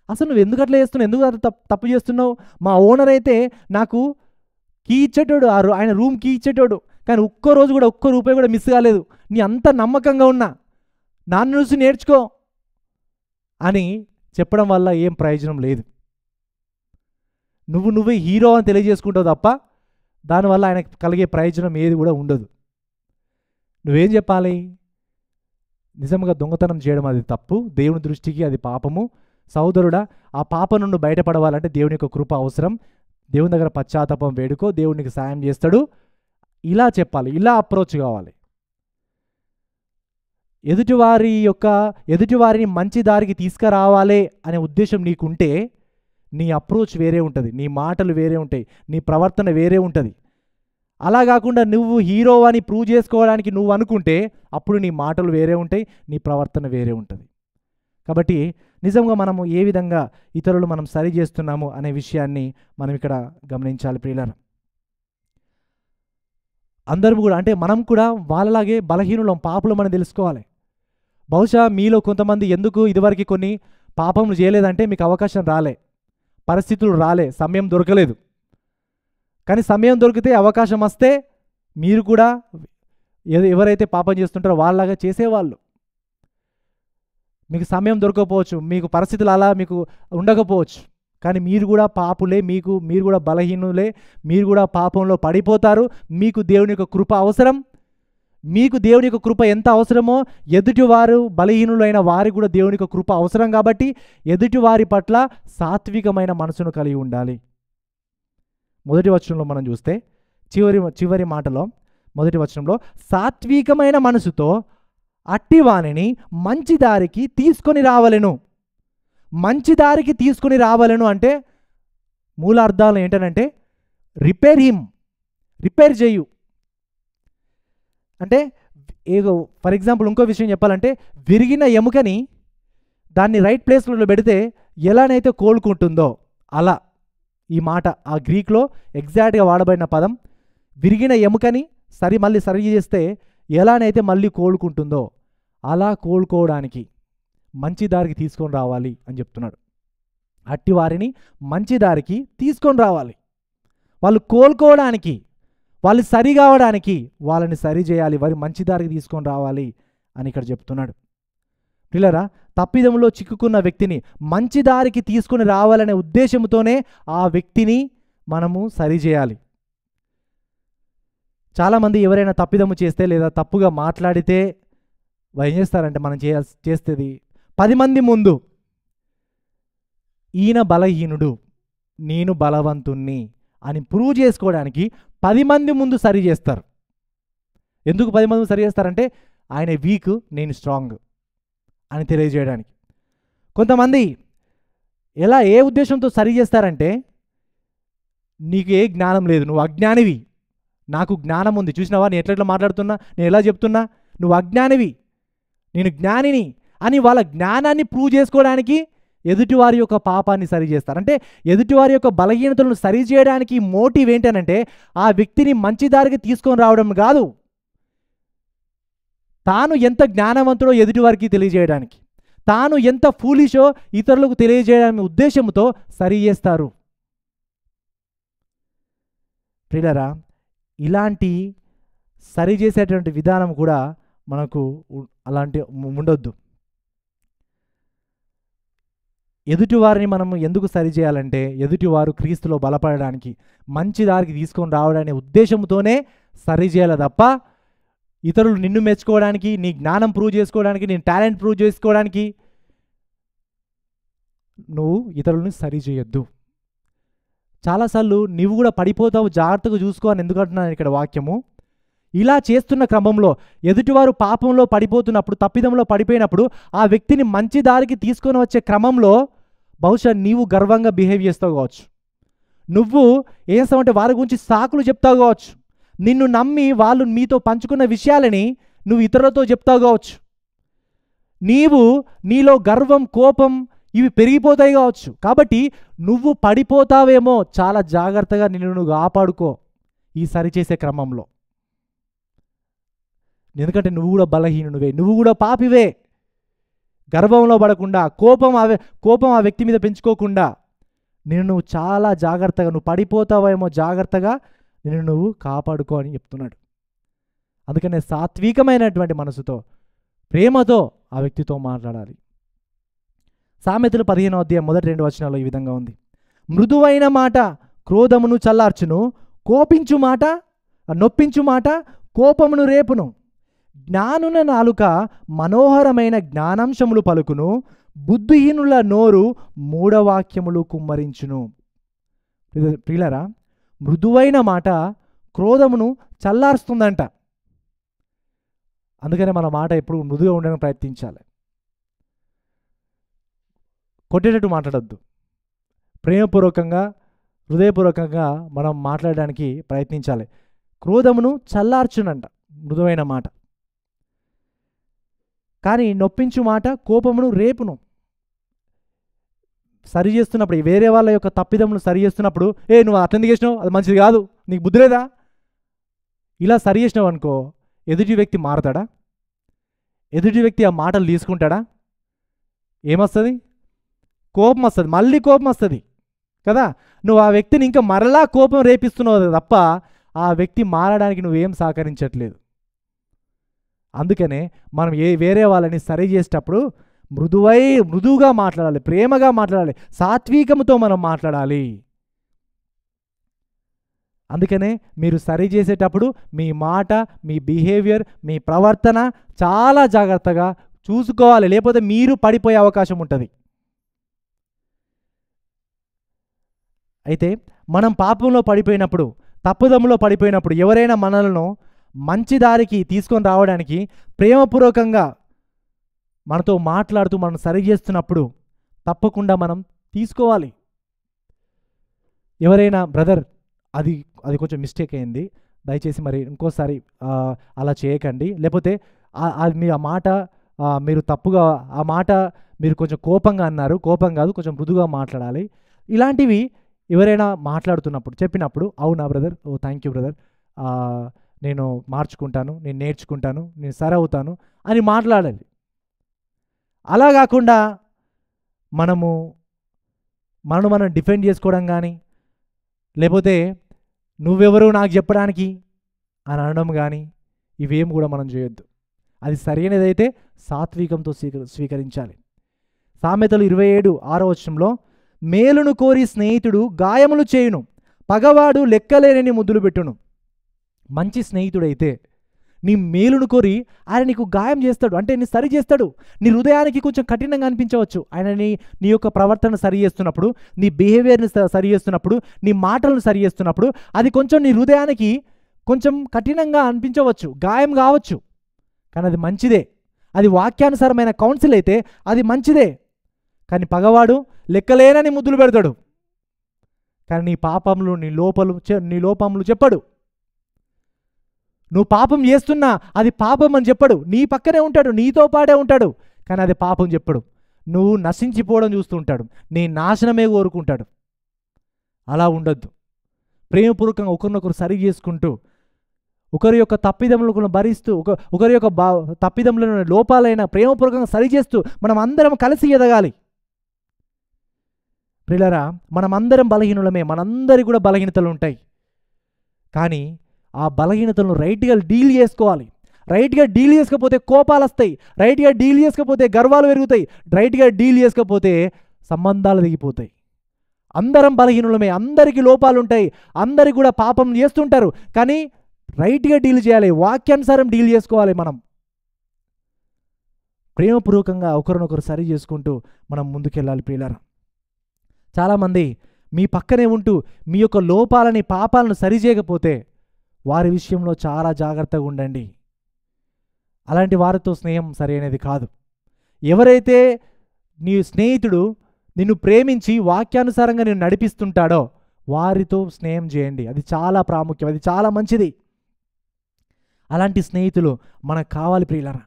అసలు నువ్వు ఎందుకు అట్లా చేస్తున్నావు, ఎందుకు అట్లా తప్పు చేస్తున్నావు? మా ఓనర్ అయితే నాకు కీ ఇచ్చేటోడు, ఆయన రూమ్ కీ ఇచ్చేటోడు, కానీ ఒక్క రూపాయి కూడా మిస్ కాలేదు, నీ అంత నమ్మకంగా ఉన్నా, నాన్న చూసి నేర్చుకో అని చెప్పడం వల్ల ఏం ప్రయోజనం లేదు. నువ్వే హీరో అని తెలియజేసుకుంటావు తప్ప దానివల్ల ఆయనకు కలిగే ప్రయోజనం ఏది కూడా ఉండదు. నువ్వేం చెప్పాలి? నిజంగా దొంగతనం చేయడం అది తప్పు, దేవుని దృష్టికి అది పాపము. సహోదరుడా, ఆ పాపం నుండి బయటపడవాలంటే దేవుని యొక్క కృప అవసరం. దేవుని దగ్గర పశ్చాత్తాపం వేడుకో, దేవునికి సాయం చేస్తాడు. ఇలా చెప్పాలి, ఇలా అప్రోచ్ కావాలి. ఎదుటివారిని మంచి దారికి తీసుకురావాలి అనే ఉద్దేశం నీకుంటే నీ అప్రోచ్ వేరే ఉంటుంది, నీ మాటలు వేరే ఉంటాయి, నీ ప్రవర్తన వేరే ఉంటుంది. అలా కాకుండా నువ్వు హీరో అని ప్రూవ్ చేసుకోవడానికి నువ్వు అనుకుంటే అప్పుడు నీ మాటలు వేరే ఉంటాయి, నీ ప్రవర్తన వేరే ఉంటుంది. కాబట్టి నిజంగా మనము ఏ విధంగా ఇతరులు మనం సరి చేస్తున్నాము అనే విషయాన్ని మనం ఇక్కడ గమనించాలి. ప్రియులారా, అందరం కూడా అంటే మనం కూడా వాళ్ళలాగే బలహీనులం, పాపులం అని తెలుసుకోవాలి. బహుశా మీలో కొంతమంది ఎందుకు ఇదివరకు కొన్ని పాపములు చేయలేదంటే మీకు అవకాశం రాలే, పరిస్థితులు రాలే, సమయం దొరకలేదు. కానీ సమయం దొరికితే, అవకాశం వస్తే మీరు కూడా ఎవరైతే పాపం చేస్తుంటారో వాళ్ళలాగా చేసేవాళ్ళు. మీకు సమయం దొరకకపోవచ్చు, మీకు పరిస్థితులు అలా మీకు ఉండకపోవచ్చు, కానీ మీరు కూడా పాపులే, మీరు కూడా బలహీనులే, మీరు కూడా పాపంలో పడిపోతారు. మీకు దేవుని యొక్క కృప అవసరం. మీకు దేవుని యొక్క కృప ఎంత అవసరమో ఎదుటివారు బలహీనులైన వారికి కూడా దేవుని యొక్క కృప అవసరం. కాబట్టి ఎదుటివారి పట్ల సాత్వికమైన మనసును కలిగి ఉండాలి. మొదటి వచనంలో మనం చూస్తే చివరి మాటలో మొదటి వచనంలో, సాత్వికమైన మనసుతో అట్టి వానిని మంచి దారికి తీసుకొని రావలెను. మంచి దారికి తీసుకొని రావలెను అంటే మూలార్థాలు ఏంటనంటే రిపేర్ చేయు, అంటే ఏదో ఫర్ ఎగ్జాంపుల్ ఇంకో విషయం చెప్పాలంటే, విరిగిన ఎముకని దాన్ని రైట్ ప్లేస్లో పెడితే ఎలానైతే కోలుకుంటుందో అలా ఈ మాట ఆ గ్రీక్లో ఎగ్జాక్ట్గా వాడబడిన పదం, విరిగిన ఎముకని మళ్ళీ సరి చేస్తే ఎలానైతే మళ్ళీ కోలుకుంటుందో అలా కోలుకోవడానికి మంచి దారికి తీసుకొని రావాలి అని చెప్తున్నాడు. అట్టి వారిని మంచి దారికి తీసుకొని రావాలి. వాళ్ళు కోలుకోవడానికి, వాళ్ళు సరి కావడానికి వాళ్ళని సరి చేయాలి, వారి మంచి దారికి తీసుకొని రావాలి అని ఇక్కడ చెప్తున్నాడు. పిల్లరా, తప్పిదంలో చిక్కుకున్న వ్యక్తిని మంచి దారికి తీసుకొని రావాలనే ఉద్దేశంతోనే ఆ వ్యక్తిని మనము సరి చేయాలి. చాలామంది ఎవరైనా తప్పిదము చేస్తే లేదా తప్పుగా మాట్లాడితే ఏం చేస్తారంటే, మనం చేసేది 10 మంది ముందు ఈయన బలహీనుడు నేను బలవంతుణ్ణి అని ప్రూవ్ చేసుకోవడానికి 10 మంది ముందు సరి చేస్తారు. ఎందుకు 10 మంది సరి చేస్తారంటే, ఆయన వీక్ నేను స్ట్రాంగ్ అని తెలియజేయడానికి. కొంతమంది ఏ ఉద్దేశంతో సరి చేస్తారంటే, నీకు ఏ జ్ఞానం లేదు, నువ్వు అజ్ఞానివి, నాకు జ్ఞానం ఉంది, చూసినావా నేను ఎట్లా మాట్లాడుతున్నా, నేను ఎలా చెప్తున్నా, నువ్వు అజ్ఞానివి నేను జ్ఞానిని అని వాళ్ళ జ్ఞానాన్ని ప్రూవ్ చేసుకోవడానికి ఎదుటివారి యొక్క పాపాన్ని సరి చేస్తారు. అంటే ఎదుటివారి యొక్క బలహీనతలను సరి చేయడానికి మోటివ్ ఏంటనంటే, ఆ వ్యక్తిని మంచి దారికి తీసుకొని రావడం కాదు, తాను ఎంత జ్ఞానవంతుడో ఎదుటివారికి తెలియజేయడానికి, తాను ఎంత ఫూలిషో ఇతరులకు తెలియజేయడానికి ఉద్దేశంతో సరి చేస్తారు. ప్రియులారా, ఇలాంటి సరి చేసేటువంటి విధానం కూడా మనకు అలాంటి ఉండొద్దు. ఎదుటివారిని మనం ఎందుకు సరి చేయాలంటే, ఎదుటివారు క్రీస్తులో బలపడడానికి మంచి దారికి తీసుకొని రావడనే ఉద్దేశంతోనే సరి చేయాలి తప్ప, ఇతరులు నిన్ను మెచ్చుకోవడానికి, నీ జ్ఞానం ప్రూవ్ చేసుకోవడానికి, నీ టాలెంట్ ప్రూవ్ చేసుకోవడానికి నువ్వు ఇతరులను సరి చేయొద్దు. చాలాసార్లు నువ్వు కూడా పడిపోతావు, జాగ్రత్తగా చూసుకో అని ఎందుకంటున్నాను ఇక్కడ వాక్యము. ఇలా చేస్తున్న క్రమంలో ఎదుటివారు పాపంలో పడిపోతున్నప్పుడు, తప్పిదంలో పడిపోయినప్పుడు ఆ వ్యక్తిని మంచి దారికి తీసుకొని వచ్చే క్రమంలో బహుశా నీవు గర్వంగా బిహేవ్ చేస్తావు కావచ్చు, నువ్వు ఏం చేస్తావంటే వారి గురించి సాకులు చెప్తావు కావచ్చు, నిన్ను నమ్మి వాళ్ళు మీతో పంచుకున్న విషయాలని నువ్వు ఇతరులతో చెప్తావు కావచ్చు, నీలో గర్వం, కోపం ఇవి పెరిగిపోతాయి కావచ్చు. కాబట్టి నువ్వు పడిపోతావేమో, చాలా జాగ్రత్తగా నిన్ను నువ్వు కాపాడుకో ఈ సరిచేసే క్రమంలో. ఎందుకంటే నువ్వు కూడా బలహీనుడివే, నువ్వు కూడా పాపివే. గర్వంలో పడకుండా, కోపం ఆ వ్యక్తి మీద పెంచుకోకుండా నువ్వు చాలా జాగ్రత్తగా, నువ్వు పడిపోతావేమో జాగ్రత్తగా నిన్ను నువ్వు కాపాడుకో అని చెప్తున్నాడు. అందుకనే సాత్వికమైనటువంటి మనసుతో, ప్రేమతో ఆ వ్యక్తితో మాట్లాడాలి. సామెతలు 15వ అధ్యాయం మొదటి 2 వచనాల్లో ఈ విధంగా ఉంది, మృదువైన మాట క్రోధమును చల్లార్చును, కోపించు మాట నొప్పించు మాట కోపమును రేపును. జ్ఞానుల నాలుక మనోహరమైన జ్ఞానాంశములు పలుకును, బుద్ధిహీనుల నోరు మూఢవాక్యములు కుమ్మరించును. ప్రియులారా, మృదువైన మాట క్రోధమును చల్లారుస్తుందంట. అందుకనే మన మాట ఎప్పుడు మృదుగా ఉండడానికి ప్రయత్నించాలి. కొట్టేటట్టు మాట్లాడద్దు, ప్రేమపూర్వకంగా, హృదయపూర్వకంగా మనం మాట్లాడడానికి ప్రయత్నించాలి. క్రోధమును చల్లార్చునంట మృదువైన మాట, కానీ నొప్పించు మాట కోపమును రేపును. సరి చేస్తున్నప్పుడు, వేరే వాళ్ళ యొక్క తప్పిదమును సరి చేస్తున్నప్పుడు, నువ్వు అటెండ్ చేసినావు, అది మంచిది కాదు, నీకు బుద్ధి లేదా, ఇలా సరి చేసినావు అనుకో, ఎదుటి వ్యక్తి మారతాడా? ఎదుటి వ్యక్తి ఆ మాటలు తీసుకుంటాడా? ఏమొస్తుంది? కోపం వస్తుంది, మళ్ళీ కోపం వస్తుంది కదా. నువ్వు ఆ వ్యక్తిని ఇంకా మరలా కోపం రేపిస్తున్నావు తప్ప ఆ వ్యక్తి మారడానికి నువ్వేం సహకరించట్లేదు. అందుకనే మనం వేరే వాళ్ళని సరి చేసేటప్పుడు మృదువుగా మాట్లాడాలి, ప్రేమగా మాట్లాడాలి, సాత్వికముతో మనం మాట్లాడాలి. అందుకనే మీరు సరి చేసేటప్పుడు మీ మాట, మీ బిహేవియర్, మీ ప్రవర్తన చాలా జాగ్రత్తగా చూసుకోవాలి, లేకపోతే మీరు పడిపోయే అవకాశం ఉంటుంది. అయితే మనం పాపంలో పడిపోయినప్పుడు, తప్పుదమ్ములో పడిపోయినప్పుడు ఎవరైనా మనలను మంచి దారికి తీసుకొని రావడానికి ప్రేమపూర్వకంగా మనతో మాట్లాడుతూ మనం సరి చేస్తున్నప్పుడు తప్పకుండా మనం తీసుకోవాలి. ఎవరైనా బ్రదర్ అది కొంచెం మిస్టేక్ అయింది, దయచేసి మరి ఇంకోసారి అలా చేయకండి. లేకపోతే మీ ఆ మాట మీరు తప్పుగా ఆ మాట మీరు కొంచెం కోపంగా అన్నారు. కోపం కాదు, కొంచెం మృదుగా మాట్లాడాలి. ఇలాంటివి ఎవరైనా మాట్లాడుతున్నప్పుడు చెప్పినప్పుడు, అవునా బ్రదర్, ఓ థ్యాంక్ యూ బ్రదర్, నేను మార్చుకుంటాను, నేను నేర్చుకుంటాను, నేను సరి అవుతాను అని మాట్లాడాలి. అలా కాకుండా మనం డిఫెండ్ చేసుకోవడం కానీ, లేకపోతే నువ్వెవరు నాకు చెప్పడానికి అని అనడం కానీ, ఇవేం కూడా మనం చేయొద్దు. అది సరైనదైతే సాత్వికంతో స్వీకరించాలి. సామెతలు 27:6 మేలును కోరి స్నేహితుడు గాయములు చేయును, పగవాడు లెక్కలేనని ముద్దులు పెట్టును. మంచి స్నేహితుడైతే నీ మేలును కోరి ఆయన నీకు గాయం చేస్తాడు, అంటే నీ సరి చేస్తాడు. నీ హృదయానికి కొంచెం కఠినంగా అనిపించవచ్చు, ఆయన నీ యొక్క ప్రవర్తన సరి చేస్తున్నప్పుడు, నీ బిహేవియర్ని సరి చేస్తున్నప్పుడు, నీ మాటలను సరి చేస్తున్నప్పుడు అది కొంచెం నీ హృదయానికి కొంచెం కఠినంగా అనిపించవచ్చు, గాయం కావచ్చు. కానీ అది మంచిదే. అది వాక్యానుసారమైన కౌన్సిల్ అయితే అది మంచిదే. కానీ పగవాడు లెక్కలేనని ముద్దులు పెడతాడు, కానీ నీ పాపములు నీ లోపములు చెప్పడు. నువ్వు పాపం చేస్తున్నా అది పాపం అని చెప్పడు. నీ పక్కనే ఉంటాడు, నీతో పాటే ఉంటాడు, కానీ అది పాపం చెప్పడు. నువ్వు నశించిపోవడం చూస్తూ ఉంటాడు, నీ నాశనమే కోరుకుంటాడు. అలా ఉండొద్దు. ప్రేమపూర్వకంగా ఒకరినొకరు సరి చేసుకుంటూ, ఒకరి యొక్క తప్పిదములను భరిస్తూ, ఒకరి యొక్క తప్పిదములను లోపాలైన ప్రేమపూర్వకంగా సరి చేస్తూ మనం అందరం కలిసి ఎదగాలి. ప్రియులారా, మనమందరం బలహీనులమే, మనందరి కూడా బలహీనతలు ఉంటాయి. కానీ ఆ బలహీనతలను రైట్గా డీల్ చేసుకోవాలి. రైట్గా డీల్ చేసుకోకపోతే కోపాలు వస్తాయి, రైట్గా డీల్ చేసుకోకపోతే గర్వాలు పెరుగుతాయి, రైట్గా డీల్ చేసుకోకపోతే సంబంధాలు దిగిపోతాయి. అందరం బలహీనులమే, అందరికీ లోపాలు ఉంటాయి, అందరికి కూడా పాపం చేస్తుంటారు. కానీ రైట్గా డీల్ చేయాలి, వాక్యానుసారం డీల్ చేసుకోవాలి. మనం ప్రేమపూర్వకంగా ఒకరినొకరు సరి చేసుకుంటూ మనం ముందుకెళ్ళాలి. ప్రియులారా, చాలామంది మీ పక్కనే ఉంటూ మీ యొక్క లోపాలని పాపాలను సరిచేయకపోతే వారి విషయంలో చాలా జాగ్రత్తగా ఉండండి. అలాంటి వారితో స్నేహం సరైనది కాదు. ఎవరైతే నీ స్నేహితుడు నిన్ను ప్రేమించి వాక్యానుసారంగా నిన్ను నడిపిస్తుంటాడో వారితో స్నేహం చేయండి. అది చాలా ప్రాముఖ్యం, అది చాలా మంచిది. అలాంటి స్నేహితులు మనకు కావాలి. ప్రియులారా,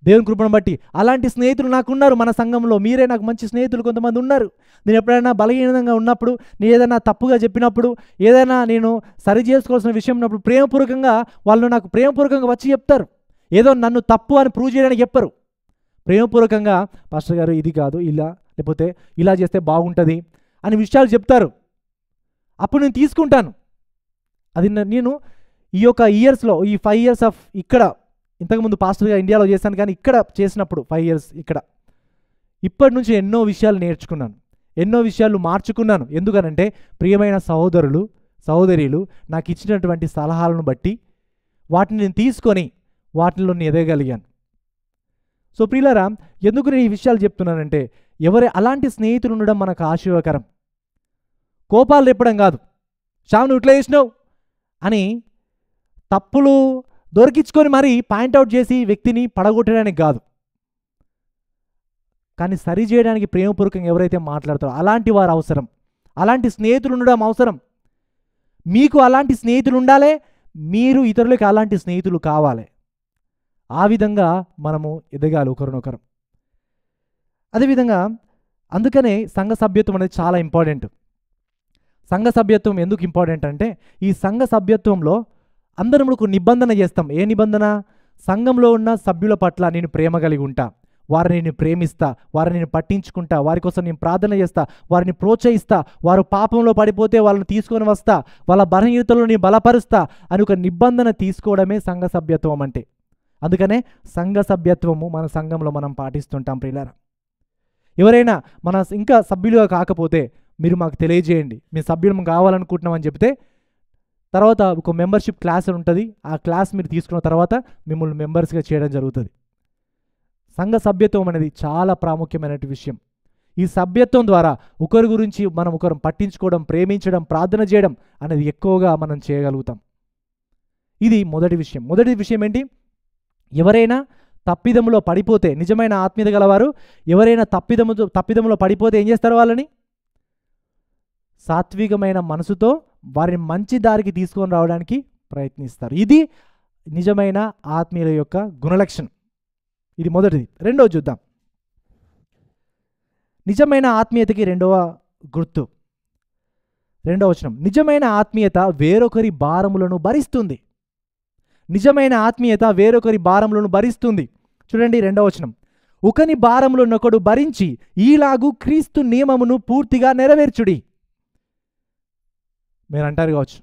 దేవుని కృపను బట్టి అలాంటి స్నేహితులు నాకున్నారు మన సంఘంలో. మీరే నాకు మంచి స్నేహితులు కొంతమంది ఉన్నారు. నేను ఎప్పుడైనా బలహీనంగా ఉన్నప్పుడు, నేను ఏదైనా తప్పుగా చెప్పినప్పుడు, ఏదైనా నేను సరి చేసుకోవాల్సిన విషయం ఉన్నప్పుడు ప్రేమపూర్వకంగా వాళ్ళు నాకు ప్రేమపూర్వకంగా వచ్చి చెప్తారు. ఏదో నన్ను తప్పు అని ప్రూవ్ చేయడానికి చెప్పరు. ప్రేమపూర్వకంగా పాస్టర్ గారు ఇది కాదు, ఇలా, లేకపోతే ఇలా చేస్తే బాగుంటుంది అని విషయాలు చెప్తారు. అప్పుడు నేను తీసుకుంటాను. అది నేను ఈ యొక్క ఇయర్స్లో, ఈ 5 years ఆఫ్ ఇక్కడ, ఇంతకుముందు పాస్టర్గా ఇండియాలో చేశాను, కానీ ఇక్కడ చేసినప్పుడు 5 years ఇక్కడ, ఇప్పటి నుంచి ఎన్నో విషయాలు నేర్చుకున్నాను, ఎన్నో విషయాలు మార్చుకున్నాను. ఎందుకనంటే ప్రియమైన సహోదరులు సహోదరీలు నాకు ఇచ్చినటువంటి సలహాలను బట్టి వాటిని నేను తీసుకొని వాటిలో నేను ఎదగలిగాను. సో ప్రియులారా, ఎందుకు నేను ఈ విషయాలు చెప్తున్నానంటే, అలాంటి స్నేహితులు ఉండడం మనకు ఆశీర్వకరం. కోపాలు రేపడం కాదు, షాను ఇట్లా చేసినావు అని తప్పులు దొరికించుకొని మరీ పాయింట్అవుట్ చేసి వ్యక్తిని పడగొట్టడానికి కాదు, కానీ సరి చేయడానికి ప్రేమపూర్వకంగా ఎవరైతే మాట్లాడతారో అలాంటి వారు అవసరం. అలాంటి స్నేహితులు ఉండడం అవసరం. మీకు అలాంటి స్నేహితులు ఉండాలి, మీరు ఇతరులకు అలాంటి స్నేహితులు కావాలి. ఆ విధంగా మనము ఎదగాలి ఒకరినొకరు. అదేవిధంగా అందుకనే సంఘ సభ్యత్వం అనేది చాలా ఇంపార్టెంట్. సంఘ సభ్యత్వం ఎందుకు ఇంపార్టెంట్ అంటే, ఈ సంఘ సభ్యత్వంలో అందరం ఒక నిబంధన చేస్తాం. ఏ నిబంధన? సంఘంలో ఉన్న సభ్యుల పట్ల నేను ప్రేమ కలిగి ఉంటా, వారిని నేను ప్రేమిస్తా, వారిని నేను పట్టించుకుంటా, వారి కోసం నేను ప్రార్థన చేస్తా, వారిని ప్రోత్సహిస్తా, వారు పాపంలో పడిపోతే వాళ్ళని తీసుకొని వస్తా, వాళ్ళ బలహీనతలను నేను బలపరుస్తా అని ఒక నిబంధన తీసుకోవడమే సంఘ సభ్యత్వం అంటే. అందుకనే సంఘ సభ్యత్వము మన సంఘంలో మనం పాటిస్తుంటాం. ప్రియులారా, ఎవరైనా మన ఇంకా సభ్యులుగా కాకపోతే మీరు మాకు తెలియజేయండి, మీ సభ్యులు కావాలనుకుంటున్నామని చెప్తే తర్వాత ఒక మెంబర్షిప్ క్లాస్ ఉంటుంది, ఆ క్లాస్ మీరు తీసుకున్న తర్వాత మిమ్మల్ని మెంబర్స్గా చేయడం జరుగుతుంది. సంఘ సభ్యత్వం అనేది చాలా ప్రాముఖ్యమైన విషయం. ఈ సభ్యత్వం ద్వారా ఒకరి గురించి మనం ఒకరు పట్టించుకోవడం, ప్రేమించడం, ప్రార్థన చేయడం అనేది ఎక్కువగా మనం చేయగలుగుతాం. ఇది మొదటి విషయం. మొదటి విషయం ఏంటి? ఎవరైనా తప్పిదములో పడిపోతే, నిజమైన ఆత్మీయత గలవారు ఎవరైనా తప్పిదములో పడిపోతే ఏం చేస్తారు? వాళ్ళని సాత్వికమైన మనసుతో వారిని మంచి దారికి తీసుకొని రావడానికి ప్రయత్నిస్తారు. ఇది నిజమైన ఆత్మీయుల యొక్క గుణలక్షణం. ఇది మొదటిది. రెండోది చూద్దాం. నిజమైన ఆత్మీయతకి రెండవ గుర్తు, రెండవ వచనం. నిజమైన ఆత్మీయత వేరొకరి భారములను భరిస్తుంది. నిజమైన ఆత్మీయత వేరొకరి భారములను భరిస్తుంది. చూడండి రెండవ వచనం. ఒకని భారములనొకడు భరించి ఈలాగు క్రీస్తు నియమమును పూర్తిగా నెరవేర్చుడి. మీరు అంటారు కావచ్చు,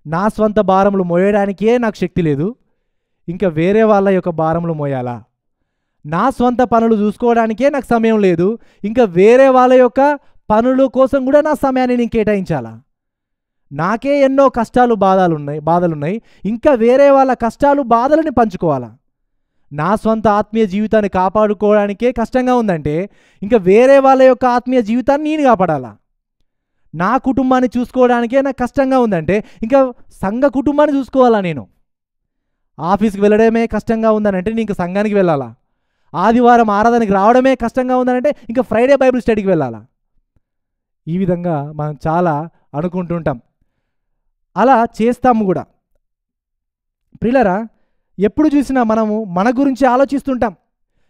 నా స్వంత భారములు మోయడానికే నాకు శక్తి లేదు, ఇంకా వేరే వాళ్ళ యొక్క భారములు మోయాలా? నా స్వంత పనులు చూసుకోవడానికే నాకు సమయం లేదు, ఇంకా వేరే వాళ్ళ యొక్క పనుల కోసం కూడా నా సమయాన్ని నేను కేటాయించాలా? నాకే ఎన్నో కష్టాలు బాధలున్నాయి, ఇంకా వేరే వాళ్ళ కష్టాలు బాధలని పంచుకోవాలా? నా స్వంత ఆత్మీయ జీవితాన్ని కాపాడుకోవడానికే కష్టంగా ఉందంటే ఇంకా వేరే వాళ్ళ యొక్క ఆత్మీయ జీవితాన్ని నేను కాపాడాలా? నా కుటుంబాన్ని చూసుకోవడానికే నాకు కష్టంగా ఉందంటే ఇంకా సంఘ కుటుంబాన్ని చూసుకోవాలా? నేను ఆఫీస్కి వెళ్ళడమే కష్టంగా ఉందనంటే నేను ఇంకా సంఘానికి వెళ్ళాలా? ఆదివారం ఆరాధనకి రావడమే కష్టంగా ఉందనంటే ఇంకా ఫ్రైడే బైబిల్ స్టడీకి వెళ్ళాలా? ఈ విధంగా మనం చాలా అనుకుంటుంటాం, అలా చేస్తాము కూడా. ప్రియులారా, ఎప్పుడు చూసినా మనము మన గురించి ఆలోచిస్తుంటాం.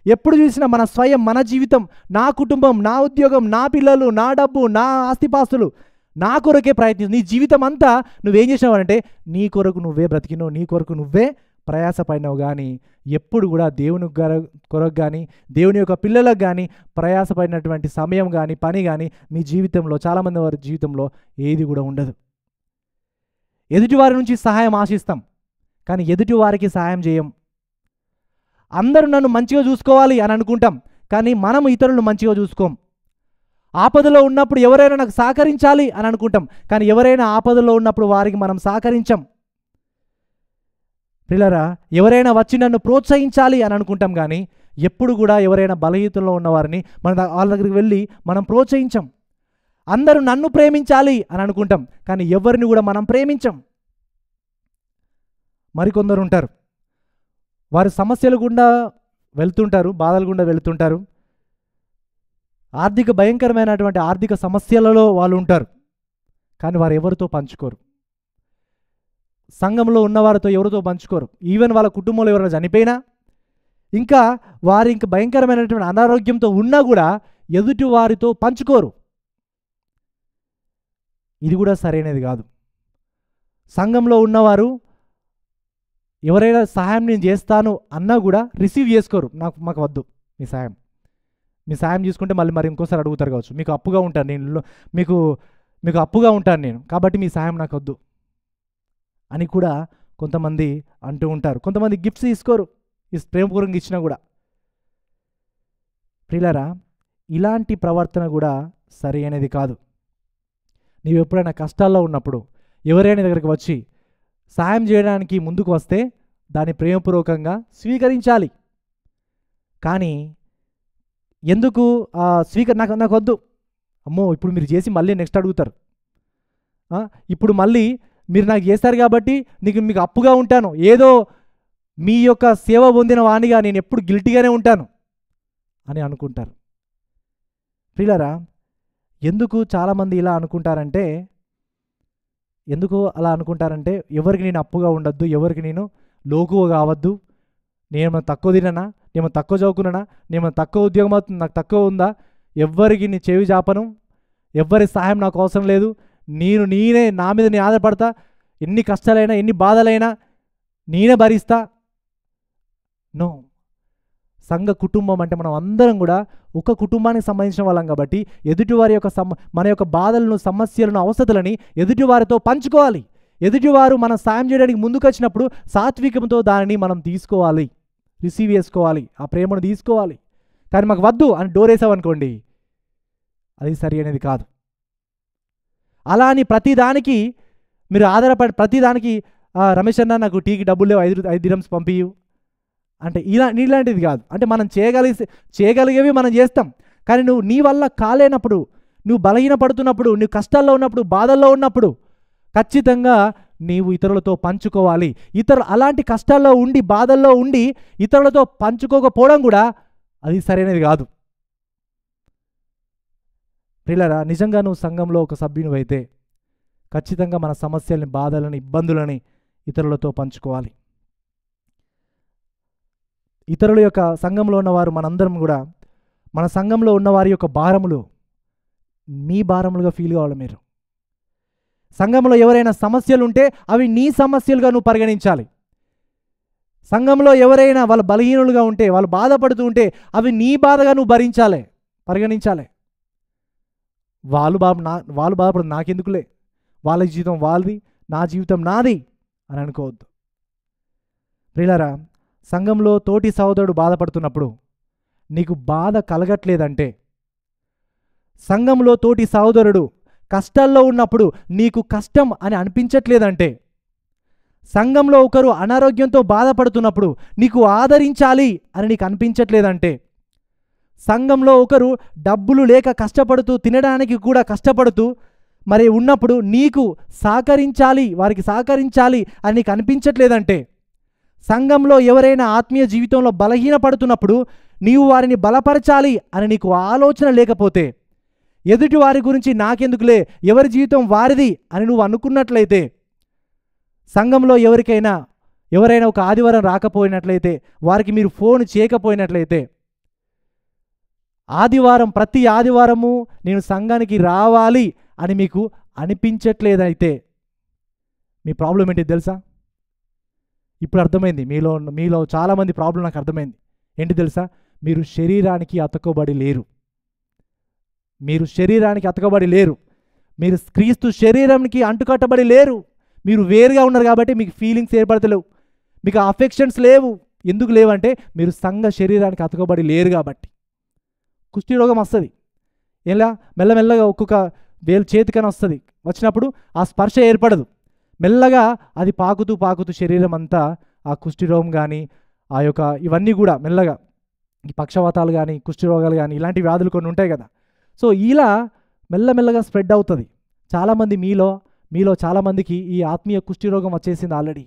ఎప్పుడు చూసినా మన స్వయం, మన జీవితం, నా కుటుంబం, నా ఉద్యోగం, నా పిల్లలు, నా డబ్బు, నా ఆస్తిపాస్తులు, నా కొరకే ప్రయత్నిస్తు. నీ జీవితం అంతా నువ్వేం చేసినావు? నీ కొరకు నువ్వే బ్రతికినావు, నీ కొరకు నువ్వే ప్రయాసపడినావు. కానీ ఎప్పుడు కూడా దేవుని కొరకు కానీ దేవుని యొక్క పిల్లలకు కానీ ప్రయాసపడినటువంటి సమయం కానీ పని కానీ మీ జీవితంలో, చాలామంది వారి జీవితంలో ఏది కూడా ఉండదు. ఎదుటివారి నుంచి సహాయం ఆశిస్తాం, కానీ ఎదుటి వారికి సహాయం చేయం. అందరూ నన్ను మంచిగా చూసుకోవాలి అని అనుకుంటాం, కానీ మనం ఇతరులను మంచిగా చూసుకోం. ఆపదలో ఉన్నప్పుడు ఎవరైనా నాకు సహకరించాలి అని అనుకుంటాం, కానీ ఎవరైనా ఆపదలో ఉన్నప్పుడు వారికి మనం సహకరించం. ప్రియులారా, ఎవరైనా వచ్చి నన్ను ప్రోత్సహించాలి అని అనుకుంటాం, కానీ ఎప్పుడు కూడా ఎవరైనా బలహీనతలో ఉన్నవారిని వాళ్ళ దగ్గరికి వెళ్ళి మనం ప్రోత్సహించం. అందరూ నన్ను ప్రేమించాలి అని అనుకుంటాం, కానీ ఎవరిని కూడా మనం ప్రేమించం. మరికొందరు ఉంటారు, వారి సమస్యలు గుండా వెళ్తుంటారు, బాధలు గుండా వెళ్తుంటారు, భయంకరమైనటువంటి ఆర్థిక సమస్యలలో వాళ్ళు ఉంటారు, కానీ వారు ఎవరితో పంచుకోరు. సంఘంలో ఉన్నవారితో ఎవరితో పంచుకోరు. ఈవెన్ వాళ్ళ కుటుంబంలో ఎవరైనా చనిపోయినా, ఇంకా వారి భయంకరమైనటువంటి అనారోగ్యంతో ఉన్నా కూడా ఎదుటి వారితో పంచుకోరు. ఇది కూడా సరైనది కాదు. సంఘంలో ఉన్నవారు ఎవరైనా సహాయం నేను చేస్తాను అన్నా కూడా రిసీవ్ చేసుకోరు. మాకు వద్దు మీ సాయం తీసుకుంటే మళ్ళీ ఇంకోసారి అడుగుతారు కావచ్చు, మీకు అప్పుగా ఉంటాను నేను, మీకు అప్పుగా ఉంటాను నేను, కాబట్టి మీ సాయం నాకు వద్దు అని కూడా కొంతమంది అంటూ ఉంటారు. కొంతమంది గిఫ్ట్స్ తీసుకోరు, ప్రేమపూర్వకంగా ఇచ్చినా కూడా. ప్రియులారా, ఇలాంటి ప్రవర్తన కూడా సరి అనేది కాదు. నీవు ఎప్పుడైనా కష్టాల్లో ఉన్నప్పుడు ఎవరైనా దగ్గరికి వచ్చి సాయం చేయడానికి ముందుకు వస్తే దాన్ని ప్రేమపూర్వకంగా స్వీకరించాలి. కానీ ఎందుకు నాకు వద్దు, అమ్మో ఇప్పుడు మీరు చేసి మళ్ళీ నెక్స్ట్ అడుగుతారు, ఇప్పుడు మళ్ళీ మీరు నాకు చేస్తారు కాబట్టి మీకు అప్పుగా ఉంటాను, ఏదో మీ యొక్క సేవ పొందిన వాణిగా నేను ఎప్పుడు గిల్టీగానే ఉంటాను అని అనుకుంటారు. ప్రియులారా, ఎందుకు చాలామంది ఇలా అనుకుంటారంటే, ఎవరికి నేను అప్పుగా ఉండొద్దు, ఎవరికి నేను లోకువ కావద్దు, నేను తక్కువ తిననా, నేను తక్కువ చదువుకున్నానా, నేను తక్కువ ఉద్యోగం అవుతుంది, నాకు తక్కువ ఉందా, ఎవ్వరికి నీ చెవి చాపను, ఎవ్వరి సహాయం నాకు అవసరం లేదు, నేనే నా మీద నేను ఆధారపడతా, ఎన్ని కష్టాలైనా ఎన్ని బాధలైనా నేనే భరిస్తా. నో. సంఘ కుటుంబం అంటే మనం అందరం కూడా ఒక కుటుంబానికి సంబంధించిన వాళ్ళం కాబట్టి ఎదుటివారి యొక్క మన యొక్క బాధలను, సమస్యలను, అవసరాలని ఎదుటివారితో పంచుకోవాలి. ఎదుటివారు మనం సాయం చేయడానికి ముందుకు వచ్చినప్పుడు సాత్వికంతో దానిని మనం తీసుకోవాలి, రిసీవ్ చేసుకోవాలి, ఆ ప్రేమను తీసుకోవాలి. కానీ మాకు వద్దు అని డోర్ వేసామనుకోండి, అది సరి అనేది కాదు. అలా అని ప్రతిదానికి మీరు ఆధారపడి ప్రతిదానికి రమేష్ అన్న నాకు టీకి డబ్బులు లేవు, 5 దిరమ్స్ పంపియు అంటే ఇలాంటిది కాదు. అంటే మనం చేయగలిగేవి మనం చేస్తాం, కానీ నువ్వు నీ వల్ల కాలేనప్పుడు, నువ్వు బలహీనపడుతున్నప్పుడు, నువ్వు కష్టాల్లో ఉన్నప్పుడు, బాధల్లో ఉన్నప్పుడు ఖచ్చితంగా నీవు ఇతరులతో పంచుకోవాలి. అలాంటి కష్టాల్లో ఉండి, బాధల్లో ఉండి ఇతరులతో పంచుకోకపోవడం కూడా అది సరైనది కాదు. ప్రియులారా, నిజంగా నువ్వు సంఘంలో ఒక సభ్యునివైతే, ఖచ్చితంగా మన సమస్యల్ని, బాధలని, ఇబ్బందులని ఇతరులతో పంచుకోవాలి. ఇతరుల యొక్క సంఘంలో ఉన్నవారు మనందరం కూడా మన సంఘంలో ఉన్నవారి యొక్క భారములు మీ భారములుగా ఫీల్ కావాలి. మీరు సంఘంలో ఎవరైనా సమస్యలు ఉంటే అవి నీ సమస్యలుగా నువ్వు పరిగణించాలి. సంఘంలో ఎవరైనా వాళ్ళు బలహీనులుగా ఉంటే, వాళ్ళు బాధపడుతూ ఉంటే అవి నీ బాధగా నువ్వు పరిగణించాలి. వాళ్ళు బాధపడదు, నాకెందుకులే, వాళ్ళ జీవితం వాళ్ళది, నా జీవితం నాది అని అనుకోవద్దు. ప్రియులారా, సంఘంలో తోటి సహోదరుడు బాధపడుతున్నప్పుడు నీకు బాధ కలగట్లేదంటే, సంఘంలో తోటి సహోదరుడు కష్టాల్లో ఉన్నప్పుడు నీకు కష్టం అని అనిపించట్లేదంటే, సంఘంలో ఒకరు అనారోగ్యంతో బాధపడుతున్నప్పుడు నీకు ఆదరించాలి అని నీకు అనిపించట్లేదంటే, సంఘంలో ఒకరు డబ్బులు లేక కష్టపడుతూ, తినడానికి కూడా కష్టపడుతూ మరి ఉన్నప్పుడు నీకు వారికి సహకరించాలి అని నీకు అనిపించట్లేదంటే, సంఘంలో ఎవరైనా ఆత్మీయ జీవితంలో బలహీనపడుతున్నప్పుడు నీవు వారిని బలపరచాలి అని నీకు ఆలోచన లేకపోతే, ఎదుటి వారి గురించి నాకెందుకులే, ఎవరి జీవితం వారిది అని నువ్వు అనుకున్నట్లయితే, సంఘంలో ఎవరైనా ఒక ఆదివారం రాకపోయినట్లయితే, వారికి మీరు ఫోన్ చేయకపోయినట్లయితే, ప్రతి ఆదివారము నేను సంఘానికి రావాలి అని మీకు అనిపించట్లేదైతే మీ ప్రాబ్లం ఏంటి తెలుసా? ఇప్పుడు అర్థమైంది. మీలో చాలామంది ప్రాబ్లం నాకు అర్థమైంది. ఏంటి తెలుసా? మీరు శరీరానికి అతకబడి లేరు. మీరు క్రీస్తు శరీరానికి అంటుకట్టబడి లేరు. మీరు వేరుగా ఉన్నారు కాబట్టి మీకు ఫీలింగ్స్ ఏర్పడతలేవు, మీకు అఫెక్షన్స్ లేవు. ఎందుకు లేవంటే మీరు సంఘ శరీరానికి అతకబడి లేరు కాబట్టి. కుష్టి రోగం వస్తుంది, ఎలా మెల్లమెల్లగా ఒక్కొక్క వేలు చేతికని వస్తుంది. వచ్చినప్పుడు ఆ స్పర్శ ఏర్పడదు, మెల్లగా అది పాకుతూ శరీరం అంతా ఆ కుష్టి రోగం కానీ ఇవన్నీ కూడా మెల్లగా ఈ పక్షవాతాలు కానీ, కుష్టి రోగాలు కానీ, ఇలాంటి వ్యాధులు కొన్ని ఉంటాయి కదా. సో ఇలా మెల్లమెల్లగా స్ప్రెడ్ అవుతుంది. చాలామంది మీలో చాలామందికి ఈ ఆత్మీయ కుష్టి రోగం వచ్చేసింది ఆల్రెడీ.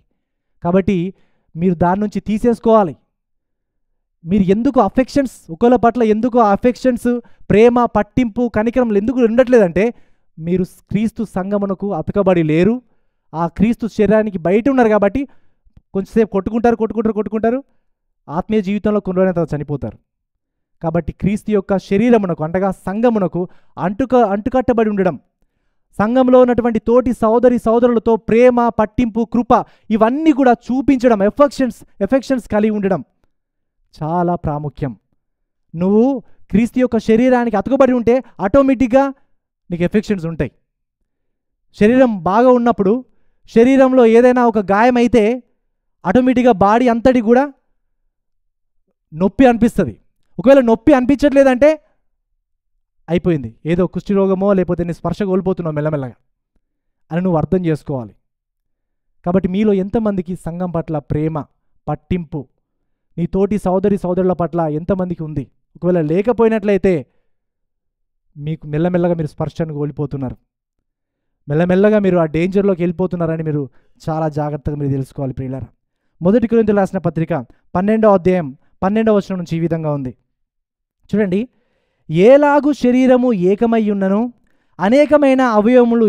కాబట్టి మీరు దాని నుంచి తీసేసుకోవాలి. మీరు ఎందుకు ఒకళ్ళ పట్ల ఎందుకు అఫెక్షన్స్, ప్రేమ, పట్టింపు, కనికరం ఎందుకు ఉండట్లేదంటే, మీరు క్రీస్తు సంఘమునకు అతకబడి లేరు. ఆ క్రీస్తు శరీరానికి బయట ఉన్నారు కాబట్టి కొంచెంసేపు కొట్టుకుంటారు, ఆత్మీయ జీవితంలో కొన్ని రోజుల తర్వాత చనిపోతారు. కాబట్టి క్రీస్తు యొక్క శరీరమునకు, అంటగా సంఘమునకు అంటుకట్టబడి ఉండడం, సంఘంలో ఉన్నటువంటి తోటి సోదరులతో ప్రేమ, పట్టింపు, కృప ఇవన్నీ కూడా చూపించడం, ఎఫెక్షన్స్ కలిగి ఉండడం చాలా ప్రాముఖ్యం. నువ్వు క్రీస్తు యొక్క శరీరానికి అతుకబడి ఉంటే ఆటోమేటిక్గా నీకు ఎఫెక్షన్స్ ఉంటాయి. శరీరం బాగా ఉన్నప్పుడు, శరీరంలో ఏదైనా ఒక గాయం అయితే ఆటోమేటిక్గా బాడీ అంతటి కూడా నొప్పి అనిపిస్తుంది. ఒకవేళ నొప్పి అనిపించట్లేదంటే అయిపోయింది, ఏదో కుష్టి రోగమో లేకపోతే నీ స్పర్శ కోల్పోతున్నావు మెల్లమెల్లగా అని నువ్వు అర్థం చేసుకోవాలి. కాబట్టి మీలో ఎంతమందికి సంఘం పట్ల ప్రేమ, పట్టింపు, నీ తోటి సోదరుల పట్ల ఎంతమందికి ఉంది? ఒకవేళ లేకపోయినట్లయితే మీకు మెల్లమెల్లగా మీరు స్పర్శను కోల్పోతున్నారు, మెల్లమెల్లగా మీరు ఆ డేంజర్లోకి వెళ్ళిపోతున్నారని మీరు చాలా జాగ్రత్తగా మీరు తెలుసుకోవాలి. ప్రియులారా, 1 కొరింథీయులకు రాసిన పత్రిక 12వ అధ్యాయం 12వ వచనం నుంచి ఈ విధంగా ఉంది. చూడండి, ఏలాగు శరీరము ఏకమై ఉన్నను అనేకమైన అవయవములు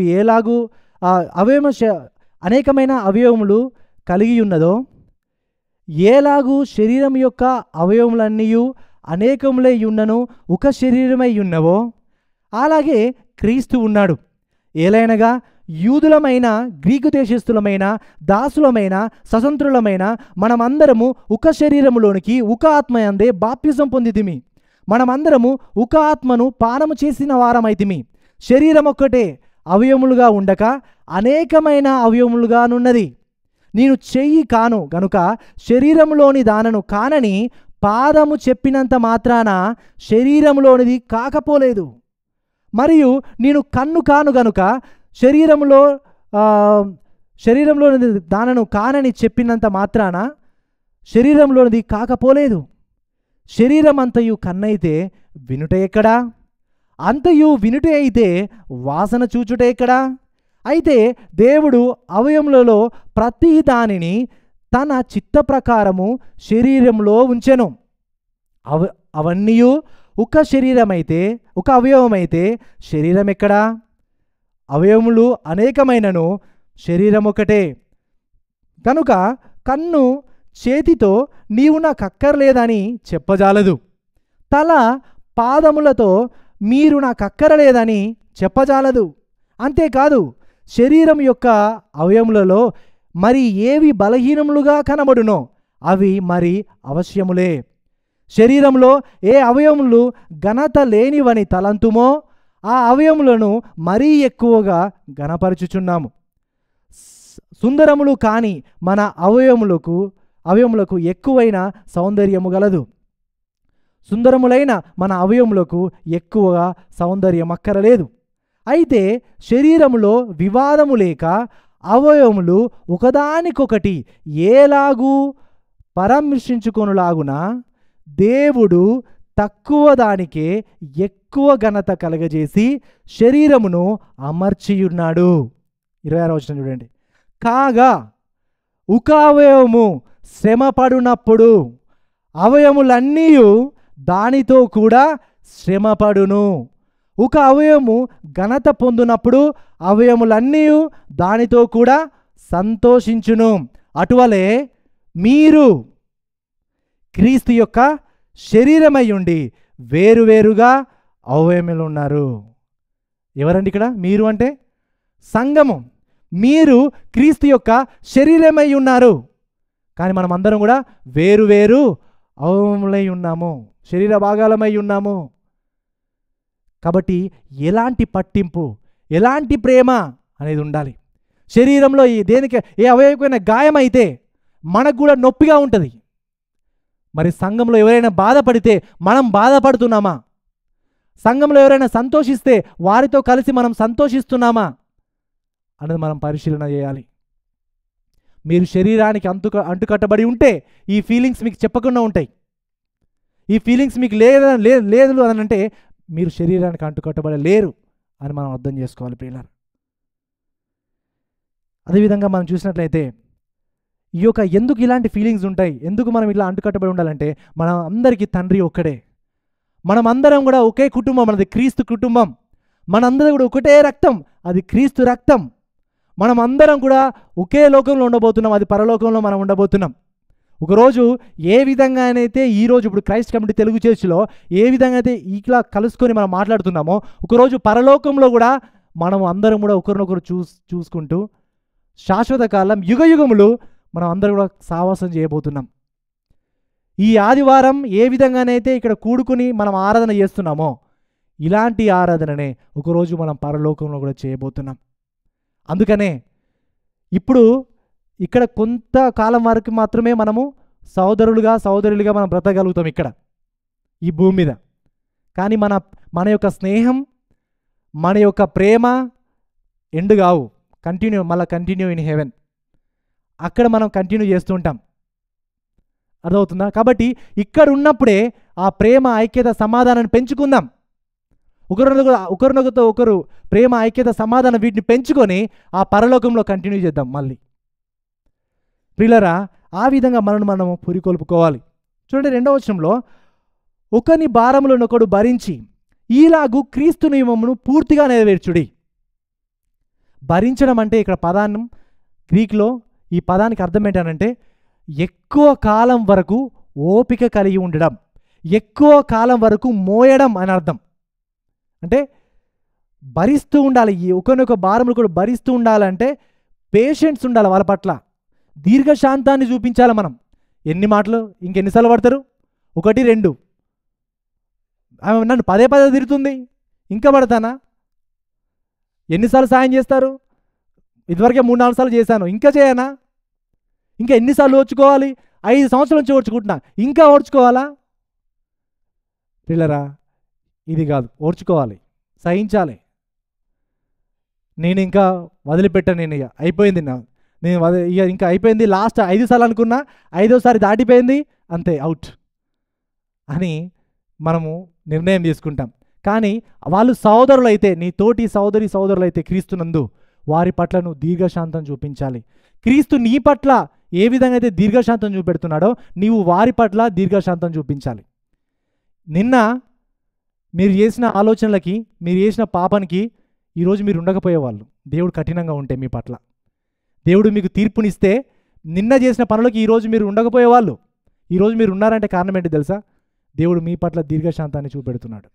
కలిగి ఉన్నదో, ఏలాగు శరీరం యొక్క అవయవములన్నీ అనేకములై ఉన్నను ఒక శరీరమై ఉన్నవో, అలాగే క్రీస్తు ఉన్నాడు. ఏలైనగా యూదులమైన, గ్రీకు దేశస్థులమైన, దాసులమైన, స్వతంత్రులమైన మనమందరము ఒక శరీరములోనికి ఒక ఆత్మయందే బాప్తిజం పొందితిమి. మనమందరము ఒక ఆత్మను పానము చేసిన వారమైతిమి. శరీరం ఒక్కటే అవయవములుగా ఉండక అనేకమైన అవయవములుగానున్నది. నేను చెయ్యి కాను గనుక శరీరములోని దానను కానని పాదము చెప్పినంత మాత్రాన శరీరములోనిది కాకపోలేదు. మరియు నేను కన్ను కాను గనుక శరీరంలోని దానను కానని చెప్పినంత మాత్రాన శరీరంలోనిది కాకపోలేదు. శరీరం అంతయు కన్నైతే వినుట ఎక్కడా? అంతయు వినుట అయితే వాసన చూచుట ఎక్కడా? అయితే దేవుడు అవయములలో ప్రతి దానిని తన చిత్త ప్రకారము శరీరంలో ఉంచెను. అవన్నీ ఒక శరీరమైతే, ఒక అవయవమైతే శరీరం ఎక్కడా? అవయవములు అనేకమైనను శరీరం ఒకటే. కనుక కన్ను చేతితో నీవు నాకు అక్కర్లేదని చెప్పజాలదు, తల పాదములతో మీరు నాకు అక్కరలేదని చెప్పజాలదు. అంతేకాదు శరీరం యొక్క అవయములలో మరి ఏవి బలహీనములుగా కనబడునో అవి మరి అవశ్యములే. శరీరంలో ఏ అవయములు ఘనత లేనివని తలంతుమో ఆ అవయములను మరీ ఎక్కువగా ఘనపరచుచున్నాము. సుందరములు కాని మన అవయములకు ఎక్కువైన సౌందర్యము గలదు. సుందరములైన మన అవయములకు ఎక్కువగా సౌందర్యం అక్కరలేదు. అయితే శరీరములో వివాదము లేక అవయవములు ఒకదానికొకటి ఏలాగూ పరామర్శించుకొనులాగున దేవుడు తక్కువ దానికే ఎక్కువ ఘనత కలగజేసి శరీరమును అమర్చియున్నాడు. 26వ వచనం చూడండి. కాగా ఒక అవయవము శ్రమపడునప్పుడు అవయములన్నీ దానితో కూడా శ్రమపడును. ఒక అవయవము ఘనత పొందినప్పుడు అవయములన్నీ దానితో కూడా సంతోషించును. అటువలే మీరు క్రీస్తు యొక్క శరీరమై ఉండి వేరువేరుగా అవయములు ఉన్నారు. ఎవరండి ఇక్కడ మీరు అంటే? సంఘము. మీరు క్రీస్తు యొక్క శరీరమై ఉన్నారు, కానీ మనం అందరం కూడా వేరువేరు అవయములై ఉన్నాము, శరీర భాగాలమై ఉన్నాము. కాబట్టి ఎలాంటి పట్టింపు, ఎలాంటి ప్రేమ అనేది ఉండాలి. శరీరంలో దేనికి ఏ అవయవమైన గాయం అయితే మనకు కూడా నొప్పిగా ఉంటుంది. మరి సంఘంలో ఎవరైనా బాధపడితే మనం బాధపడుతున్నామా? సంఘంలో ఎవరైనా సంతోషిస్తే వారితో కలిసి మనం సంతోషిస్తున్నామా అనేది మనం పరిశీలన చేయాలి. మీరు శరీరానికి అంటుకట్టబడి ఉంటే ఈ ఫీలింగ్స్ మీకు చెప్పకుండా ఉంటాయి. ఈ ఫీలింగ్స్ మీకు లేదు అని అంటే మీరు శరీరానికి అంటుకట్టబడలేరు అని మనం అర్థం చేసుకోవాలి ప్రియులారా. అదేవిధంగా మనం చూసినట్లయితే ఈ యొక్క ఎందుకు ఇలాంటి ఫీలింగ్స్ ఉంటాయి, ఎందుకు మనం ఇలా అంటుకట్టబడి ఉండాలంటే మనం అందరికీ తండ్రి ఒక్కడే. మనం అందరం కూడా ఒకే కుటుంబం, మనది క్రీస్తు కుటుంబం. మనందరం కూడా ఒకటే రక్తం, అది క్రీస్తు రక్తం. మనం అందరం కూడా ఒకే లోకంలో ఉండబోతున్నాం, అది పరలోకంలో మనం ఉండబోతున్నాం. ఒకరోజు ఏ విధంగానైతే ఈరోజు ఇప్పుడు క్రైస్ట్ కమిటీ తెలుగు చర్చిలో ఏ విధంగా అయితే ఇట్లా కలుసుకొని మనం మాట్లాడుతున్నామో, ఒకరోజు పరలోకంలో కూడా మనం అందరం కూడా ఒకరినొకరు చూసుకుంటూ శాశ్వత కాలం యుగయుగములు మనం అందరం కూడా సావాసం చేయబోతున్నాం. ఈ ఆదివారం ఏ విధంగానైతే ఇక్కడ కూడుకుని మనం ఆరాధన చేస్తున్నామో ఇలాంటి ఆరాధననే ఒకరోజు మనం పరలోకంలో కూడా చేయబోతున్నాం. అందుకనే ఇప్పుడు ఇక్కడ కొంతకాలం వరకు మాత్రమే మనము సోదరులుగా మనం బ్రతకగలుగుతాం ఇక్కడ ఈ భూమి మీద. కానీ మన యొక్క స్నేహం, మన యొక్క ప్రేమ ఎండ్ కావు, కంటిన్యూ ఇన్ హెవెన్. అక్కడ మనం కంటిన్యూ చేస్తూ ఉంటాం. అర్థమవుతుందా? కాబట్టి ఇక్కడ ఉన్నప్పుడే ఆ ప్రేమ, ఐక్యత, సమాధానాన్ని పెంచుకుందాం. ఒకరినొకరితో ఒకరు ప్రేమ, ఐక్యత, సమాధానం వీటిని పెంచుకొని ఆ పరలోకంలో కంటిన్యూ చేద్దాం మళ్ళీ. ప్రియులారా, ఆ విధంగా మనము పురికొల్పుకోవాలి. చూడండి 2వ వచనంలో, ఒకని భారములను ఒకడు భరించి ఈలాగు క్రీస్తు నియమమును పూర్తిగా నెరవేర్చుడి. భరించడం అంటే ఇక్కడ పదాన్ని గ్రీక్లో ఈ పదానికి అర్థం ఏంటంటే ఎక్కువ కాలం వరకు ఓపిక కలిగి ఉండడం, ఎక్కువ కాలం వరకు మోయడం అని అర్థం. అంటే భరిస్తూ ఉండాలి, ఒకనొక భారములు కూడా భరిస్తూ ఉండాలంటే పేషెన్స్ ఉండాలి, వాళ్ళ పట్ల దీర్ఘశాంతాన్ని చూపించాలి. మనం ఎన్ని మాటలు ఇంకెన్నిసార్లు పడతారు? 1, 2. ఆమె నన్ను పదే తిరుగుతుంది, ఇంకా పడతానా? ఎన్నిసార్లు సాయం చేస్తారు? ఇదివరకే 3-4 సార్లు చేశాను, ఇంకా చేయనా? ఇంకా ఎన్నిసార్లు ఓర్చుకోవాలి? 5 సంవత్సరాల నుంచి ఓర్చుకుంటున్నా, ఇంకా ఓర్చుకోవాలా? పిల్లరా, ఇది కాదు, ఓర్చుకోవాలి, సహించాలి. నేను ఇంకా వదిలిపెట్టాను, నేను ఇక అయిపోయింది, ఇక ఇంకా అయిపోయింది, లాస్ట్ 5 సార్లు అనుకున్నా, 5వసారి దాటిపోయింది, అంతే, అవుట్ అని మనము నిర్ణయం తీసుకుంటాం. కానీ వాళ్ళు సోదరులైతే, నీ తోటి సోదరులైతే క్రీస్తునందు, వారి పట్ల నువ్వు దీర్ఘశాంతం చూపించాలి. క్రీస్తు నీ పట్ల ఏ విధంగా అయితే దీర్ఘశాంతం చూపెడుతున్నాడో నీవు వారి పట్ల దీర్ఘశాంతం చూపించాలి. నిన్న మీరు చేసిన ఆలోచనలకి, మీరు చేసిన పాపానికి ఈరోజు మీరు ఉండకపోయేవాళ్ళు. దేవుడు కఠినంగా ఉంటే మీ పట్ల, దేవుడు మీకు తీర్పునిస్తే నిన్న చేసిన పనులకి ఈరోజు మీరు ఉండకపోయేవాళ్ళు. ఈరోజు మీరు ఉన్నారంటే కారణం ఏంటి తెలుసా? దేవుడు మీ పట్ల దీర్ఘశాంతాన్ని చూపెడుతున్నాడు.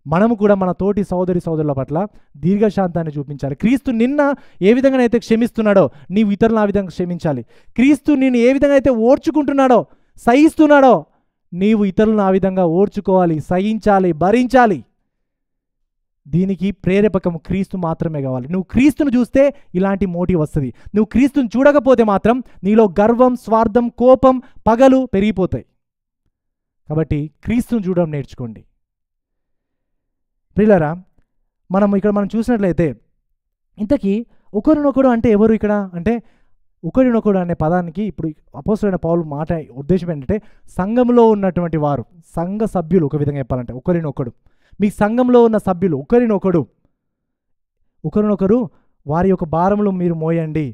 మనము కూడా మన తోటి సోదరుల పట్ల దీర్ఘశాంతాన్ని చూపించాలి. క్రీస్తు నిన్న ఏ విధంగానైతే క్షమిస్తున్నాడో నీవు ఇతరులను ఆ విధంగా క్షమించాలి. క్రీస్తు నిన్ను ఏ విధంగా అయితే ఓర్చుకుంటున్నాడో, సహిస్తున్నాడో, నీవు ఇతరులను ఆ విధంగా ఓర్చుకోవాలి, సహించాలి, భరించాలి. దీనికి ప్రేరేపకం క్రీస్తు మాత్రమే కావాలి. నువ్వు క్రీస్తును చూస్తే ఇలాంటి మోటివ్ వస్తుంది. నువ్వు క్రీస్తుని చూడకపోతే మాత్రం నీలో గర్వం, స్వార్థం, కోపం, పగలు పెరిగిపోతాయి. కాబట్టి క్రీస్తును చూడడం నేర్చుకోండి. ప్రియులారా, మనం చూసినట్లయితే ఇంతకీ ఒకరినొకడు అంటే ఎవరు ఇక్కడ? అంటే ఒకరినొకడు అనే పదానికి ఇప్పుడు అపోస్తలుడైన పౌలు మాట ఉద్దేశం ఏంటంటే సంఘంలో ఉన్నటువంటి వారు, సంఘ సభ్యులు. ఒక విధంగా చెప్పాలంటే ఒకరినొకడు, మీ సంఘంలో ఉన్న సభ్యులు ఒకరినొకరు వారి యొక్క భారములు మీరు మోయండి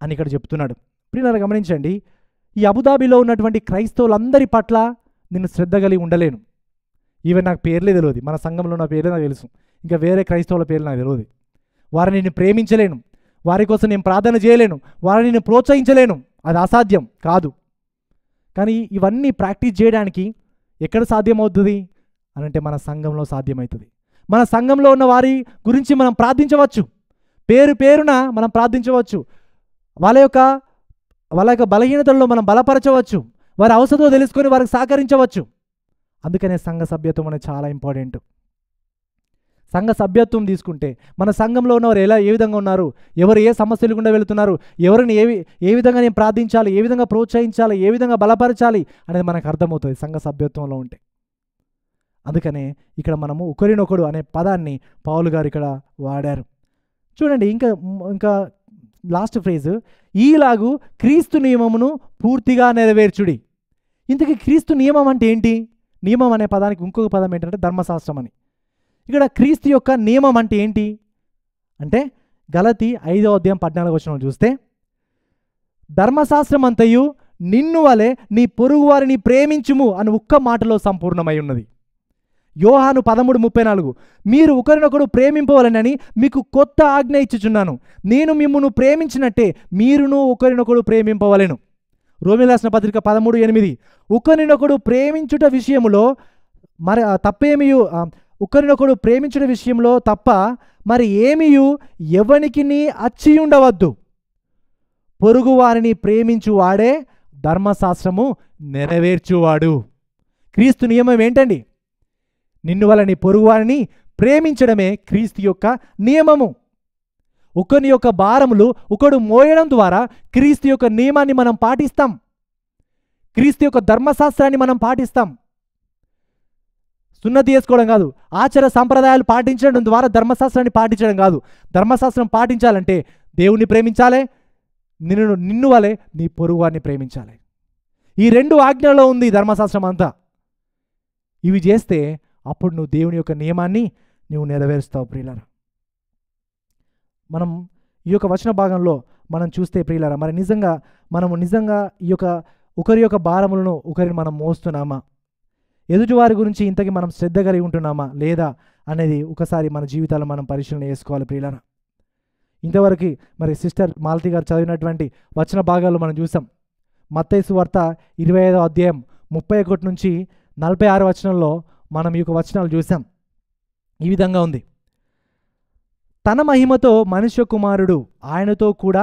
అని ఇక్కడ చెప్తున్నాడు. ప్రియులారా గమనించండి, ఈ అబుదాబిలో ఉన్నటువంటి క్రైస్తవులందరి పట్ల నేను శ్రద్ధ కలిగి ఉండలేను. ఈవెన్ నాకు పేర్లే తెలియదు. మన సంఘంలో ఉన్న పేర్లే నాకు తెలుసు, ఇంకా వేరే క్రైస్తవుల పేర్లు నాకు తెలియదు. వారిని నేను ప్రేమించలేను, వారి కోసం నేను ప్రార్థన చేయలేను, వారిని నేను ప్రోత్సహించలేను. అది అసాధ్యం కాదు. కానీ ఇవన్నీ ప్రాక్టీస్ చేయడానికి ఎక్కడ సాధ్యమవుతుంది అని అంటే మన సంఘంలో సాధ్యమవుతుంది. మన సంఘంలో ఉన్న వారి గురించి మనం ప్రార్థించవచ్చు, పేరున మనం ప్రార్థించవచ్చు. వాళ్ళ యొక్క బలహీనతల్లో మనం బలపరచవచ్చు, వారి అవసరతో తెలుసుకొని వారికి సహకరించవచ్చు. అందుకనే సంఘ సభ్యత్వం అనేది చాలా ఇంపార్టెంట్. సంఘ సభ్యత్వం తీసుకుంటే మన సంఘంలో ఉన్నవారు ఏ విధంగా ఉన్నారు, ఎవరు ఏ సమస్యలు గుండా వెళుతున్నారు, ఎవరిని ఏ విధంగా నేను ప్రార్థించాలి, ఏ విధంగా ప్రోత్సహించాలి, ఏ విధంగా బలపరచాలి అనేది మనకు అర్థమవుతుంది సంఘ సభ్యత్వంలో ఉంటే. అందుకనే ఇక్కడ మనము ఒకరినొకడు అనే పదాన్ని పౌలు గారు ఇక్కడ వాడారు. చూడండి, ఇంకా లాస్ట్ ఫ్రేజ్, ఈలాగు క్రీస్తు నియమమును పూర్తిగా నెరవేర్చుడి. ఇంతకీ క్రీస్తు నియమం అంటే ఏంటి? నియమం అనే పదానికి ఇంకొక పదం ఏంటంటే ధర్మశాస్త్రం అని. ఇక్కడ క్రీస్తు యొక్క నియమం అంటే ఏంటి అంటే గలతీ 5వ అధ్యాయం 14వ వచనం చూస్తే, ధర్మశాస్త్రం అంతయు నిన్ను వలె నీ పొరుగు వారిని ప్రేమించుము అని ఒక్క మాటలో సంపూర్ణమై ఉన్నది. యోహాను 13:34, మీరు ఒకరినొకడు ప్రేమింపవలెనని మీకు కొత్త ఆజ్ఞ ఇచ్చుచున్నాను, నేను మిమ్మును ప్రేమించినట్టే మీరును ఒకరినొకడు ప్రేమింపవలెను. రోమీయులకు రాసిన పత్రిక 13:8, ఒకరినొకడు ప్రేమించుట విషయములో మరి తప్పేమియు ఒకరినొకడు ప్రేమించుట విషయంలో తప్ప మరి ఏమియు ఎవనికి అచ్చి ఉండవద్దు, పొరుగు వారిని ప్రేమించువాడే ధర్మశాస్త్రము నెరవేర్చువాడు. క్రీస్తు నియమం ఏంటండి? నిన్ను వల్ల నీ పొరుగు వారిని ప్రేమించడమే క్రీస్తు యొక్క నియమము. ఒకని యొక్క భారములు ఒకడు మోయడం ద్వారా క్రీస్తు యొక్క నియమాన్ని మనం పాటిస్తాం, క్రీస్తు యొక్క ధర్మశాస్త్రాన్ని మనం పాటిస్తాం. సున్నతి చేసుకోవడం కాదు, ఆచార సంప్రదాయాలు పాటించడం ద్వారా ధర్మశాస్త్రాన్ని పాటించడం కాదు. ధర్మశాస్త్రం పాటించాలంటే దేవుణ్ణి ప్రేమించాలి, నిన్ను వలె నీ పొరుగు వారిని ప్రేమించాలి. ఈ 2 ఆజ్ఞలలో ఉంది ధర్మశాస్త్రం అంతా. ఇవి చేస్తే అప్పుడు నువ్వు దేవుని యొక్క నియమాన్ని నువ్వు నెరవేరుస్తావు. ప్రియులారా, మనం ఈ యొక్క వచన భాగంలో మనం చూస్తే ప్రియులారా, మరి మనము నిజంగా ఈ యొక్క ఒకరి యొక్క భారములను ఒకరిని మనం మోస్తున్నామా, ఎదుటివారి గురించి ఇంతకీ మనం శ్రద్ధ కలిగి ఉంటున్నామా లేదా అనేది ఒకసారి మన జీవితాల్లో మనం పరిశీలన చేసుకోవాలి. ప్రియులారా, ఇంతవరకు మరి సిస్టర్ మాలతి గారు చదివినటువంటి వచన భాగాలు మనం చూసాం. మత్తయి సువార్త 25వ అధ్యాయం 31 నుంచి 46 వచనంలో మనం ఈ యొక్క వచనాలు చూసాం. ఈ విధంగా ఉంది, తన మహిమతో మనుష్య కుమారుడు ఆయనతో కూడా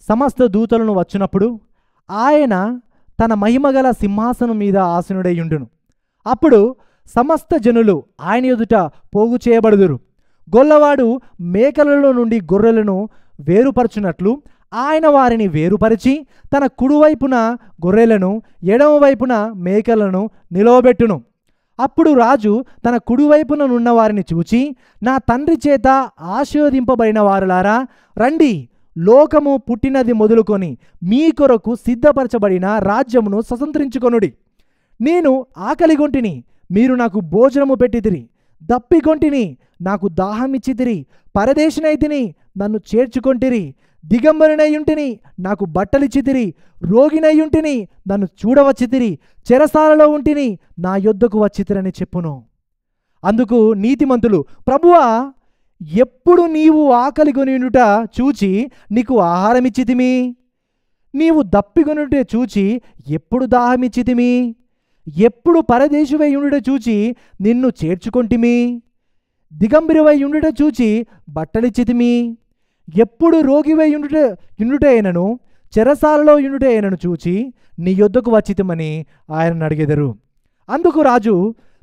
సమస్త దూతలను వచ్చినప్పుడు ఆయన తన మహిమగల సింహాసనం మీద ఆసనుడై ఉండును. అప్పుడు సమస్త జనులు ఆయన ఎదుట పోగు చేయబడుదురు. గొల్లవాడు మేకలలో నుండి గొర్రెలను వేరుపరచునట్లు ఆయన వారిని వేరుపరిచి తన కుడివైపున గొర్రెలను ఎడమవైపున మేకలను నిలవబెట్టును. అప్పుడు రాజు తన కుడివైపున నున్న వారిని చూచి, నా తండ్రి చేత ఆశీర్వదింపబడిన వారులారా రండి, లోకము పుట్టినది మొదలుకొని మీ కొరకు సిద్ధపరచబడిన రాజ్యమును స్వతంత్రించుకొనుడి. నేను ఆకలిగొంటిని, మీరు నాకు భోజనము పెట్టితిరి, దప్పిగొంటిని, నాకు దాహమిచ్చితిరి, పరదేశినైతిని, నన్ను చేర్చుకొంటిరి, దిగంబరినయ్యుంటిని, నాకు బట్టలిచ్చితిరి, రోగినయ్యుంటిని, నన్ను చూడవచ్చితిరి, చెరసాలలో ఉంటిని, నా యొద్దకు వచ్చితిరని చెప్పును. అందుకు నీతిమంతులు, ప్రభువా, ఎప్పుడు నీవు ఆకలి కొనియుండుట చూచి నీకు ఆహారమిచ్చితిమి, నీవు దప్పికొనుట చూచి ఎప్పుడు దాహమిచ్చితిమి, ఎప్పుడు పరదేశువై ఉండుట చూచి నిన్ను చేర్చుకొంటిమి, దిగంబరివై ఉండుట చూచి బట్టలిచ్చితిమి, ఎప్పుడు రోగివై ఉండుట అయినను చెరసాలలో ఉండుట అయినను చూచి నీ యొద్దకు వచ్చితిమని ఆయనను అడిగెదరు. అందుకు రాజు,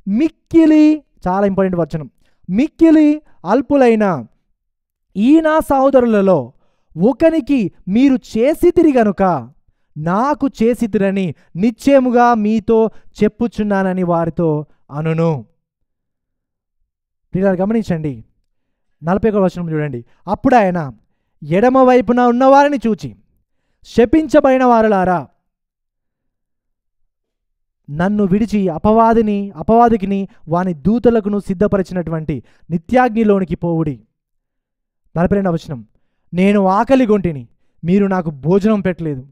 మిక్కిలి, చాలా ఇంపార్టెంట్ వచనం, మిక్కిలి అల్పులైన ఈ నా సహోదరులలో ఒకనికి మీరు చేసితిరి గనుక నాకు చేసితిరని నిశ్చయముగా మీతో చెప్పుచున్నానని వారితో అనును. ప్రియులారా గమనించండి, 41వ వచనం చూడండి. అప్పుడు ఆయన ఎడమ వైపున ఉన్నవారిని చూచి, శపించబడిన వారులారా, నన్ను విడిచి అపవాదికిని వాని దూతలకును సిద్ధపరిచినటువంటి నిత్యాగ్నిలోనికి పోవుడి. 42వ వచనం, నేను ఆకలిగొంటిని, మీరు నాకు భోజనం పెట్టలేదు,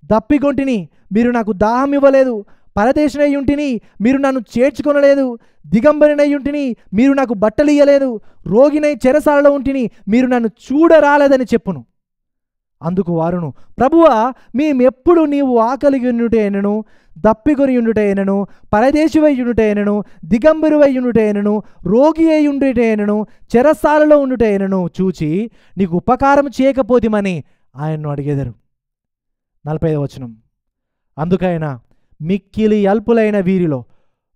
దప్పిగొంటిని, మీరు నాకు దాహం ఇవ్వలేదు, పరదేశినయ్యుంటిని, మీరు నన్ను చేర్చుకొనలేదు, దిగంబరినయ్యుంటిని, మీరు నాకు బట్టలు ఇయ్యలేదు, రోగినై చెరసాలలో ఉంటిని, మీరు నన్ను చూడరాలేదని చెప్పును. అందుకు వారును, ప్రభువా, మేమెప్పుడు నీవు ఆకలిగొనుటైనను, దప్పికొనియుండుటైనను, పరదేశివైయుండుటైనను, దిగంబరువైయుండుటైనను, రోగి అయ్యుండుటైనను, చెరసాలలో ఉండుటైనను చూచి నీకు ఉపకారం చేయకపోతిమని ఆయన్ను అడిగెదరు. 45వ వచనం, అందుకైన మిక్కిలి అల్పులైన వీరిలో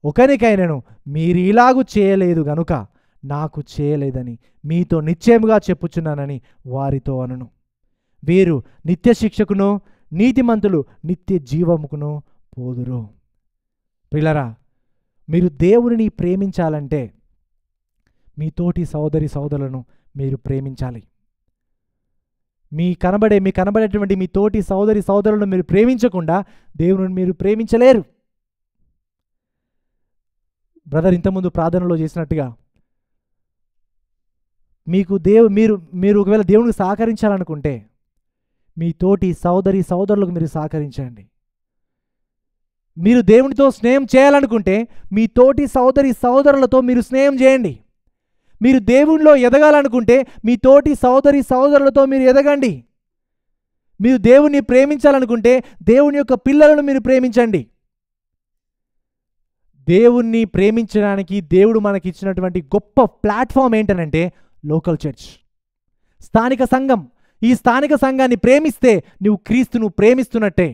ఒకనికైనను మీరు ఇలాగు చేయలేదు గనుక నాకు చేయలేదని మీతో నిశ్చయముగా చెప్పుచున్నానని వారితో అనును. వీరు నిత్య శిక్షకును, నీతిమంతులు నిత్య జీవముకును పోదురు. ప్రియులారా, మీరు దేవునిని ప్రేమించాలంటే మీ తోటి సోదరులను మీరు ప్రేమించాలి. మీ కనబడేటువంటి మీ తోటి సోదరులను మీరు ప్రేమించకుండా దేవుని మీరు ప్రేమించలేరు. బ్రదర్ ఇంతకుముందు ప్రార్థనలో చేసినట్టుగా మీరు ఒకవేళ దేవునికి సహకరించాలనుకుంటే మీ తోటి సోదరులకు మీరు సహకరించండి. మీరు దేవునితో స్నేహం చేయాలనుకుంటే మీ తోటి సోదరులతో మీరు స్నేహం చేయండి. మీరు దేవునిలో ఎదగాలనుకుంటే మీ తోటి సోదరులతో మీరు ఎదగండి. మీరు దేవుణ్ణి ప్రేమించాలనుకుంటే దేవుని యొక్క పిల్లలను మీరు ప్రేమించండి. దేవుణ్ణి ప్రేమించడానికి దేవుడు మనకి ఇచ్చినటువంటి గొప్ప ప్లాట్ఫామ్ ఏంటనంటే లోకల్ చర్చ్, స్థానిక సంఘం. ఈ స్థానిక సంఘాన్ని ప్రేమిస్తే నువ్వు క్రీస్తును ప్రేమిస్తున్నట్టే.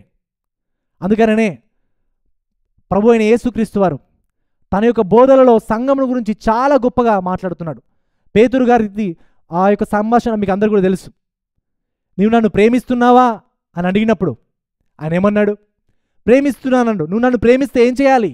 అందుకననే ప్రభు అయిన యేసుక్రీస్తు వారు తన యొక్క బోధనలో సంఘముల గురించి చాలా గొప్పగా మాట్లాడుతున్నాడు. పేతురు గారిది ఆ యొక్క సంభాషణ మీకు అందరూ కూడా తెలుసు. నువ్వు నన్ను ప్రేమిస్తున్నావా అని అడిగినప్పుడు ఆయన ఏమన్నాడు? ప్రేమిస్తున్నానండు. నువ్వు నన్ను ప్రేమిస్తే ఏం చేయాలి?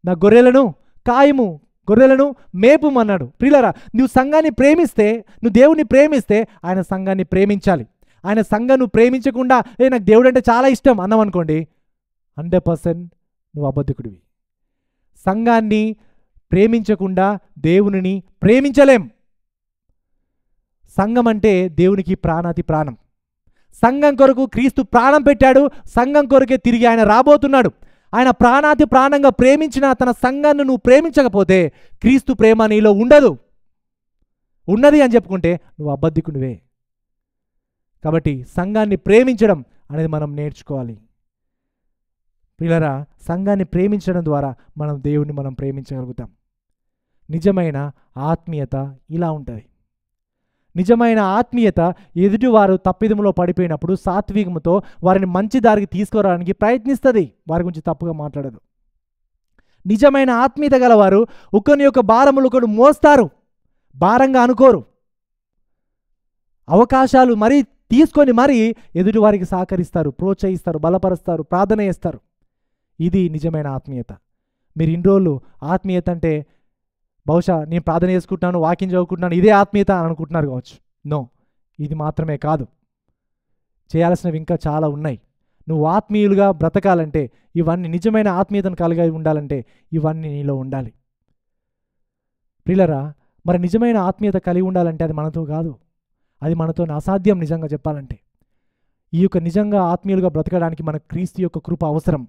నా గొర్రెలను కాయము, గొర్రెలను మేపుమన్నాడు. ప్రియులారా, నువ్వు సంఘాన్ని ప్రేమిస్తే, నువ్వు దేవుణ్ణి ప్రేమిస్తే ఆయన సంఘాన్ని ప్రేమించాలి. ఆయన సంఘం నువ్వు ప్రేమించకుండా నాకు దేవుడు అంటే చాలా ఇష్టం అన్నావు అనుకోండి, 100% నువ్వు అబద్ధికుడివి. సంఘాన్ని ప్రేమించకుండా దేవునిని ప్రేమించలేం. సంఘం అంటే దేవునికి ప్రాణాతి ప్రాణం. సంఘం కొరకు క్రీస్తు ప్రాణం పెట్టాడు. సంఘం కొరకే తిరిగి ఆయన రాబోతున్నాడు. ఆయన ప్రాణాతి ప్రాణంగా ప్రేమించిన తన సంఘాన్ని నువ్వు ప్రేమించకపోతే క్రీస్తు ప్రేమ నీలో ఉండదు. ఉన్నది అని చెప్పుకుంటే నువ్వు అబద్ధికునివే. కాబట్టి సంఘాన్ని ప్రేమించడం అనేది మనం నేర్చుకోవాలి. ప్రియులారా, సంఘాన్ని ప్రేమించడం ద్వారా మనం దేవుణ్ణి మనం ప్రేమించగలుగుతాం. నిజమైన ఆత్మీయత ఇలా ఉంటుంది. నిజమైన ఆత్మీయత ఎదుటివారు తప్పిదములో పడిపోయినప్పుడు సాత్వికముతో వారిని మంచి దారికి తీసుకురావడానికి ప్రయత్నిస్తుంది. వారి గురించి తప్పుగా మాట్లాడదు. నిజమైన ఆత్మీయత గలవారు ఒకరి యొక్క భారములు ఒకరు మోస్తారు, భారంగా అనుకోరు. అవకాశాలు మరీ తీసుకొని మరీ ఎదుటివారికి సహకరిస్తారు, ప్రోత్సహిస్తారు, బలపరుస్తారు, ప్రార్థన చేస్తారు. ఇది నిజమైన ఆత్మీయత. మీరు ఇన్ని రోజులు ఆత్మీయత అంటే బహుశా నేను ప్రార్థన చేసుకుంటున్నాను, వాక్యం చదువుకుంటున్నాను, ఇదే ఆత్మీయత అని అనుకుంటున్నారు కావచ్చు. నో, ఇది మాత్రమే కాదు. చేయాల్సినవి ఇంకా చాలా ఉన్నాయి. నువ్వు ఆత్మీయులుగా బ్రతకాలంటే, ఇవన్నీ నిజమైన ఆత్మీయతను కలిగి ఉండాలంటే ఇవన్నీ నీలో ఉండాలి. ప్రియులారా, మరి నిజమైన ఆత్మీయత కలిగి ఉండాలంటే అది మనతో కాదు, అది మనతో అసాధ్యం. నిజంగా చెప్పాలంటే ఈ యొక్క నిజంగా ఆత్మీయులుగా బ్రతకడానికి మనకు క్రీస్తు యొక్క కృప అవసరం.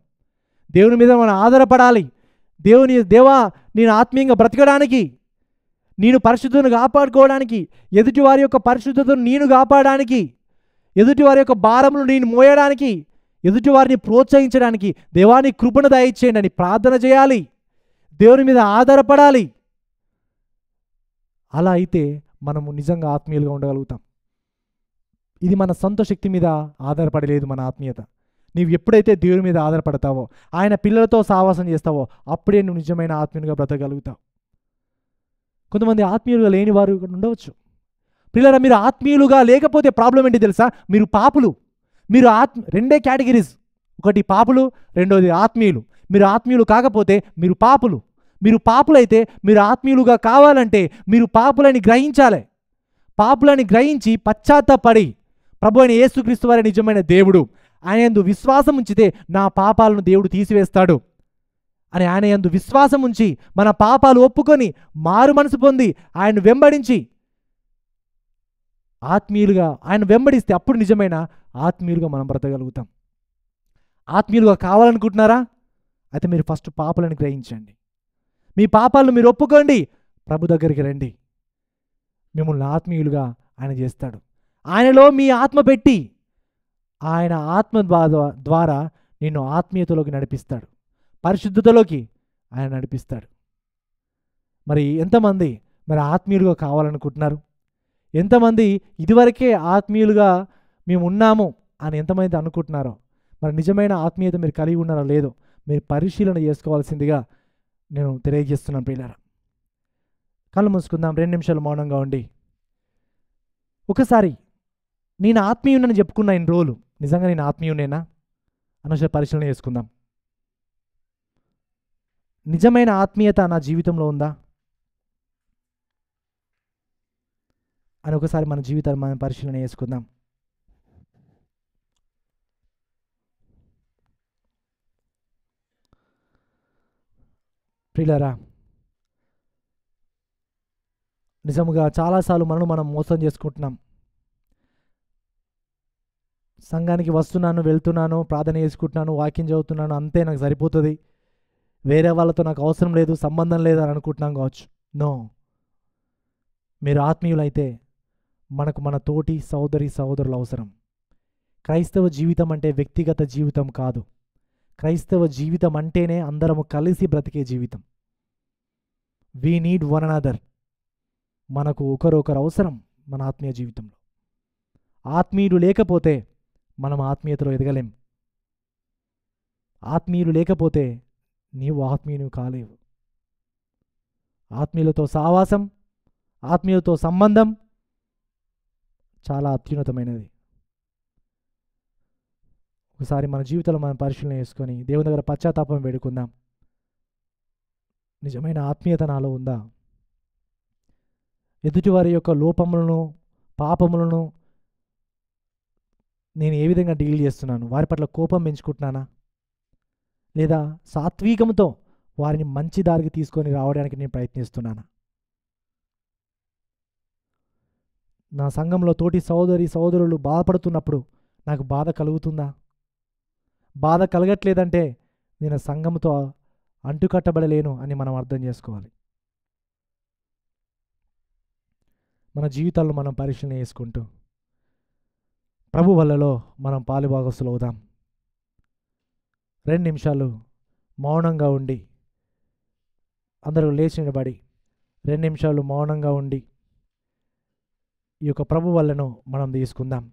దేవుని మీద మనం ఆధారపడాలి. దేవా నేను ఆత్మీయంగా బ్రతకడానికి, నేను పరిశుద్ధతను కాపాడుకోవడానికి, ఎదుటివారి యొక్క పరిశుద్ధతను నేను కాపాడడానికి, ఎదుటివారి యొక్క భారమును నేను మోయడానికి, ఎదుటివారిని ప్రోత్సహించడానికి దేవాని కృపను దయచేయండి అని ప్రార్థన చేయాలి. దేవుని మీద ఆధారపడాలి. అలా అయితే మనము నిజంగా ఆత్మీయులుగా ఉండగలుగుతాం. ఇది మన సొంత శక్తి మీద ఆధారపడలేదు. మన ఆత్మీయత నీవు ఎప్పుడైతే దేవుని మీద ఆధారపడతావో, ఆయన పిల్లలతో సావాసం చేస్తావో, అప్పుడే నువ్వు నిజమైన ఆత్మీయునిగా బ్రతకగలుగుతావు. కొంతమంది ఆత్మీయులుగా లేని వారు ఉండవచ్చు. పిల్లరా, మీరు ఆత్మీయులుగా లేకపోతే ప్రాబ్లం ఏంటి తెలుసా? మీరు పాపులు. మీరు రెండే కేటగిరీస్, ఒకటి పాపులు, రెండోది ఆత్మీయులు. మీరు ఆత్మీయులు కాకపోతే మీరు పాపులు. మీరు పాపులైతే మీరు ఆత్మీయులుగా కావాలంటే మీరు పాపులని గ్రహించాలి. పాపులని గ్రహించి పశ్చాత్తాపడి ప్రభు అయిన యేసుక్రీస్తు వారి నిజమైన దేవుడు, ఆయన యందు విశ్వాసం ఉంచితే నా పాపాలను దేవుడు తీసివేస్తాడు అని ఆయన యందు విశ్వాసం ఉంచి మన పాపాలు ఒప్పుకొని మారు మనసు పొంది ఆయన వెంబడించి ఆత్మీయులుగా ఆయన వెంబడిస్తే అప్పుడు నిజమైన ఆత్మీయులుగా మనం బ్రతకగలుగుతాం. ఆత్మీయులుగా కావాలనుకుంటున్నారా? అయితే మీరు ఫస్ట్ పాపాలను గ్రహించండి. మీ పాపాలను మీరు ఒప్పుకోండి, ప్రభు దగ్గరికి రండి. మిమ్మల్ని ఆత్మీయులుగా ఆయన చేస్తాడు. ఆయనలో మీ ఆత్మ పెట్టి ఆయన ఆత్మ ద్వారా నిన్ను ఆత్మీయతలోకి నడిపిస్తాడు, పరిశుద్ధతలోకి ఆయన నడిపిస్తాడు. మరి ఎంతమంది ఆత్మీయులుగా కావాలనుకుంటున్నారు? ఎంతమంది ఇదివరకే ఆత్మీయులుగా మేము ఉన్నాము అని ఎంతమంది అనుకుంటున్నారో, మరి నిజమైన ఆత్మీయత మీరు కలిగి ఉన్నారో లేదో మీరు పరిశీలన చేసుకోవాల్సిందిగా నేను తెలియజేస్తున్నాను. ప్రియులారా, కళ్ళు మూసుకుందాం, 2 నిమిషాలు మౌనంగా ఉండి ఒకసారి నేను ఆత్మీయునని చెప్పుకున్న ఇన్ని రోజులు నిజంగా నేను ఆత్మీయునేనా అనొక పరిశీలన చేసుకుందాం. నిజమైన ఆత్మీయత నా జీవితంలో ఉందా అని ఒకసారి మన జీవితాన్ని మనం పరిశీలన చేసుకుందాం. ప్రియులారా, నిజముగా చాలాసార్లు మనం మోసం చేసుకుంటున్నాం. సంఘానికి వస్తున్నాను, వెళ్తున్నాను, ప్రార్థన చేసుకుంటున్నాను, వాక్యం చదువుతున్నాను, అంతే నాకు సరిపోతుంది, వేరే వాళ్ళతో నాకు అవసరం లేదు, సంబంధం లేదు అని అనుకుంటున్నాం కావచ్చు. నో, మీరు ఆత్మీయులైతే మనకు మన తోటి సహోదరులు అవసరం. క్రైస్తవ జీవితం అంటే వ్యక్తిగత జీవితం కాదు. క్రైస్తవ జీవితం అంటేనే అందరము కలిసి బ్రతికే జీవితం. We need one another. మనకు ఒకరొకరు అవసరం మన ఆత్మీయ జీవితంలో. ఆత్మీయులు లేకపోతే మనం ఆత్మీయతలో ఎదగలేం. ఆత్మీయులు లేకపోతే నీవు ఆత్మీయుని కాలేవు. ఆత్మీయులతో సావాసం, ఆత్మీయులతో సంబంధం చాలా అత్యున్నతమైనది. ఒకసారి మన జీవితంలో మనం పరిశీలన చేసుకొని దేవుని దగ్గర పశ్చాత్తాపం వేడుకుందాం. నిజమైన ఆత్మీయత నాలో ఉందా? ఎదుటివారి యొక్క లోపములను, పాపములను నేను ఏ విధంగా డీల్ చేస్తున్నాను? వారి పట్ల కోపం పెంచుకుంటున్నానా, లేదా సాత్వికంతో వారిని మంచి దారికి తీసుకొని రావడానికి నేను ప్రయత్నిస్తున్నానా? నా సంఘంలో తోటి సహోదరులు బాధపడుతున్నప్పుడు నాకు బాధ కలుగుతుందా? బాధ కలగట్లేదంటే నేను సంఘంతో అంటుకట్టబడలేను అని మనం అర్థం చేసుకోవాలి. మన జీవితాల్లో మనం పరిశీలన చేసుకుంటూ ప్రభు వల్లలో మనం పాలుభాగస్తులు అవుదాం. 2 నిమిషాలు మౌనంగా ఉండి, అందరూ లేచి నిలబడి 2 నిమిషాలు మౌనంగా ఉండి ఈ యొక్క ప్రభు వల్లను మనం తీసుకుందాం.